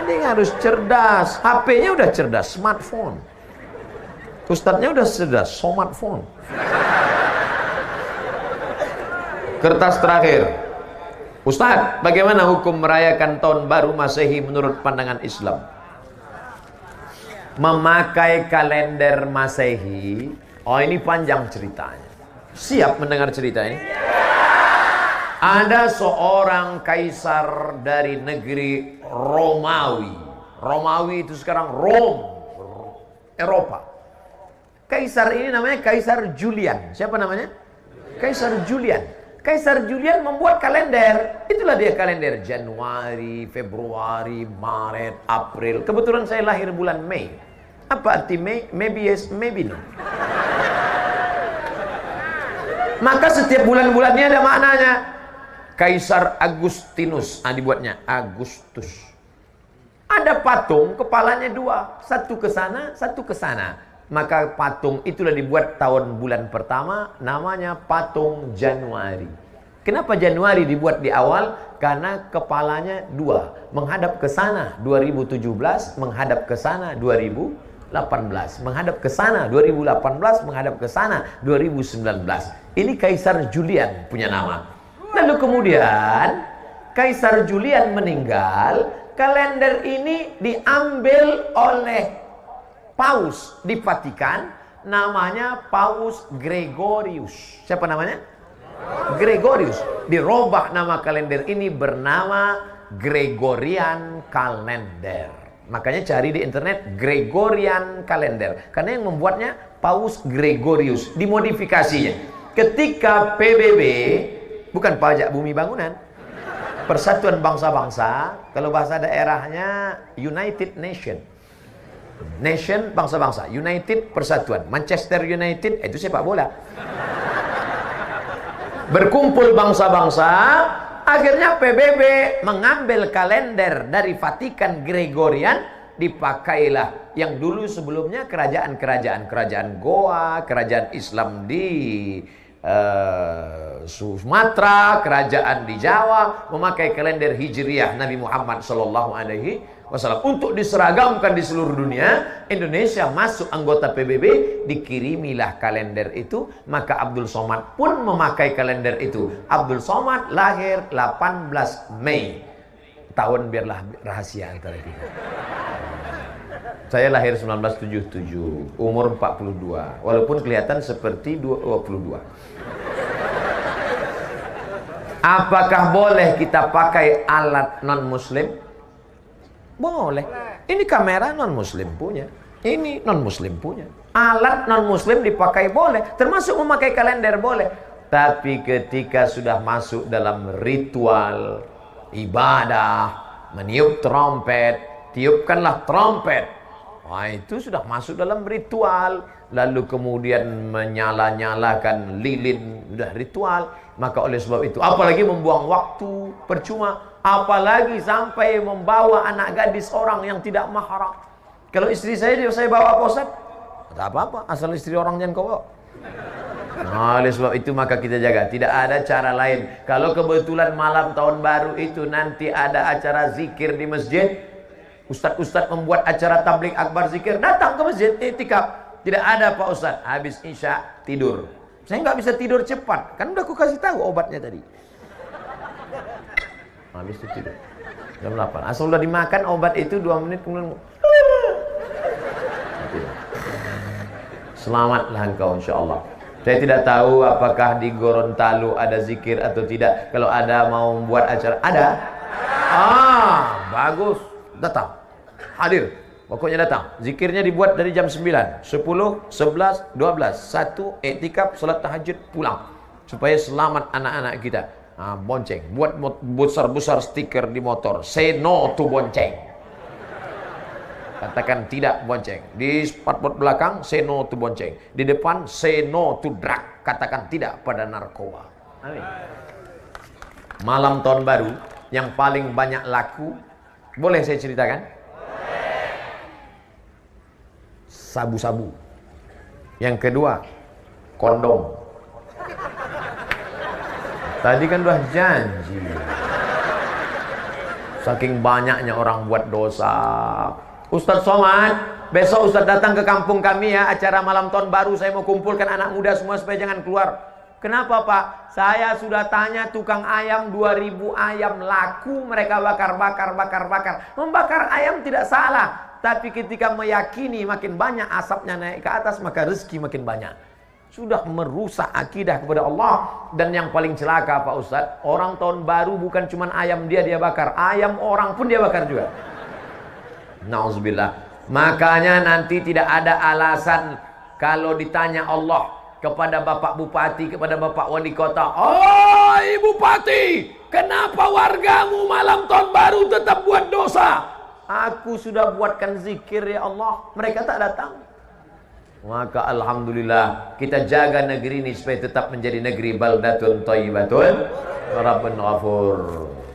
Ini harus cerdas. HP-nya udah cerdas, smartphone. Ustadznya udah cerdas, smartphone. Kertas terakhir. Ustadz, bagaimana hukum merayakan tahun baru Masehi menurut pandangan Islam? Memakai kalender Masehi. Oh, ini panjang ceritanya. Siap mendengar cerita ini? Ada seorang kaisar dari negeri Romawi. Romawi itu sekarang Rome, Eropa. Kaisar ini namanya Kaisar Julian. Siapa namanya? Kaisar Julian. Kaisar Julian membuat kalender. Itulah dia kalender Januari, Februari, Maret, April. Kebetulan saya lahir bulan Mei. Apa arti May? Maybe yes, maybe no. Maka setiap bulan-bulannya ada maknanya. Kaisar Agustinus, dibuatnya Agustus. Ada patung, kepalanya dua, satu ke sana, satu ke sana. Maka patung itulah dibuat tahun bulan pertama, namanya patung Januari. Kenapa Januari dibuat di awal? Karena kepalanya dua, menghadap ke sana 2017, menghadap ke sana 2018, menghadap ke sana 2018, menghadap ke sana 2019. Ini Kaisar Julian punya nama. Lalu kemudian Kaisar Julian meninggal, kalender ini diambil oleh Paus di Vatikan, namanya Paus Gregorius. Siapa namanya? Gregorius. Dirubah nama kalender ini bernama Gregorian Calendar. Makanya cari di internet Gregorian Calendar, karena yang membuatnya Paus Gregorius. Dimodifikasinya ketika PBB, bukan Pajak Bumi Bangunan, Persatuan Bangsa-Bangsa, kalau bahasa daerahnya United Nation. Nation bangsa-bangsa, United persatuan. Manchester United itu sepak bola. Berkumpul bangsa-bangsa, akhirnya PBB mengambil kalender dari Vatikan Gregorian, dipakailah yang dulu sebelumnya kerajaan Goa, kerajaan Islam di Sumatera, kerajaan di Jawa memakai kalender Hijriah Nabi Muhammad sallallahu alaihi wasallam untuk diseragamkan di seluruh dunia. Indonesia masuk anggota PBB, dikirimilah kalender itu. Maka Abdul Somad pun memakai kalender itu. Abdul Somad lahir 18 Mei. Tahun biarlah rahasia antara kita. Saya lahir 1977, umur 42, walaupun kelihatan seperti 22. Apakah boleh kita pakai alat non-muslim? Boleh. Ini kamera non-muslim punya. Ini non-muslim punya. Alat non-muslim dipakai boleh. Termasuk memakai kalender boleh. Tapi ketika sudah masuk dalam ritual ibadah, meniup trompet, tiupkanlah trompet. Wah, itu sudah masuk dalam ritual. Lalu kemudian menyala-nyalakan lilin, sudah ritual. Maka oleh sebab itu, apalagi membuang waktu percuma, apalagi sampai membawa anak gadis orang yang tidak mahram. Kalau istri saya bawa apa Ustaz? Tak apa-apa, asal istri orang jangan kau bawa. Nah, oleh sebab itu maka kita jaga. Tidak ada cara lain. Kalau kebetulan malam tahun baru itu nanti ada acara zikir di masjid, Ustaz-ustaz membuat acara tabligh akbar zikir, datang ke masjid, iktikaf. Tidak ada Pak Ustaz, habis isya tidur. Saya nggak bisa tidur cepat, kan udah aku kasih tahu obatnya tadi. Habis itu tidur jam 8. Asal udah dimakan obat itu 2 menit kemudian selamatlah engkau insyaallah. Saya tidak tahu apakah di Gorontalo ada zikir atau tidak. Kalau ada mau membuat acara, ada. Bagus, datang, hadir. Pokoknya datang. Zikirnya dibuat dari jam 9, 10, 11, 12. 1, iktikaf, salat tahajud, pulang. Supaya selamat anak-anak kita. Bonceng. Buat besar-besar stiker di motor. Say no to bonceng. Katakan tidak bonceng. Di spotboard belakang, say no to bonceng. Di depan, say no to drug. Katakan tidak pada narkoba. Amin. Malam tahun baru yang paling banyak laku, boleh saya ceritakan? Sabu-sabu. Yang kedua, kondom. Tadi kan udah janji. Saking banyaknya orang buat dosa. Ustaz Somad, besok Ustaz datang ke kampung kami ya, acara malam tahun baru. Saya mau kumpulkan anak muda semua supaya jangan keluar. Kenapa Pak? Saya sudah tanya tukang ayam, 2000 ayam laku, mereka bakar. Membakar ayam tidak salah. Tapi ketika meyakini makin banyak asapnya naik ke atas, maka rezeki makin banyak. Sudah merusak akidah kepada Allah. Dan yang paling celaka Pak Ustadz, orang tahun baru bukan cuma ayam dia bakar, ayam orang pun dia bakar juga. Nauzubillah. Makanya nanti tidak ada alasan kalau ditanya Allah kepada Bapak Bupati, kepada Bapak Wali Kota, "Oi Bupati, kenapa wargamu malam tahun baru tetap buat dosa?" aku sudah buatkan zikir ya Allah, mereka tak datang. Maka alhamdulillah kita jaga negeri ini supaya tetap menjadi negeri baldatun thayyibatun rabbun ghafur.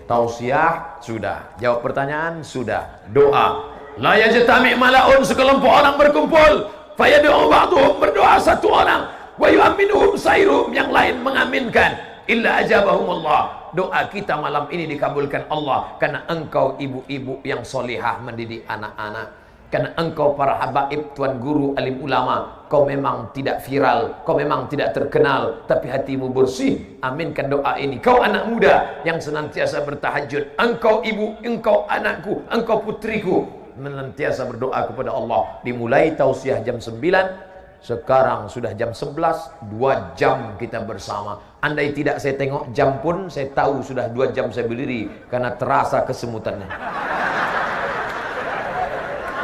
Tausiah sudah, jawab pertanyaan sudah, doa. La yajtami' malaun, sekelompok orang berkumpul, fayad'u ba'dhum, berdoa satu orang, wa yu'minuhum sairum, yang lain mengaminkan, illa ajabahumullah. Doa kita malam ini dikabulkan Allah karena engkau ibu-ibu yang solihah mendidik anak-anak. Karena engkau para habaib, tuan guru, alim ulama, kau memang tidak viral, kau memang tidak terkenal, tapi hatimu bersih. Aminkan doa ini. Kau anak muda yang senantiasa bertahajud, engkau ibu, engkau anakku, engkau putriku, senantiasa berdoa kepada Allah. Dimulai tausiah jam 9, sekarang sudah jam 11, 2 jam kita bersama. Andai tidak saya tengok jam pun, saya tahu sudah 2 jam saya berdiri, karena terasa kesemutannya.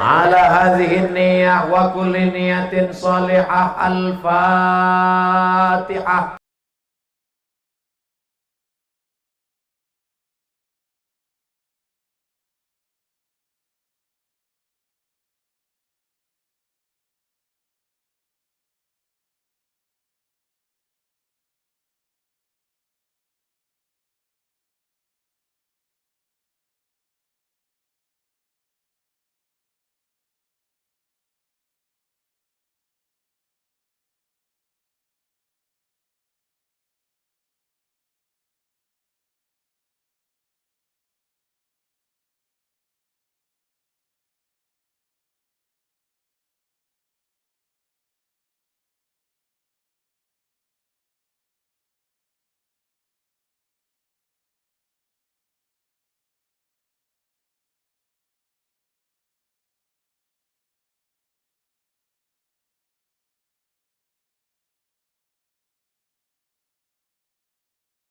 Ala hadhihi niyah wa kulli niyatin salihah. Al-Fatihah.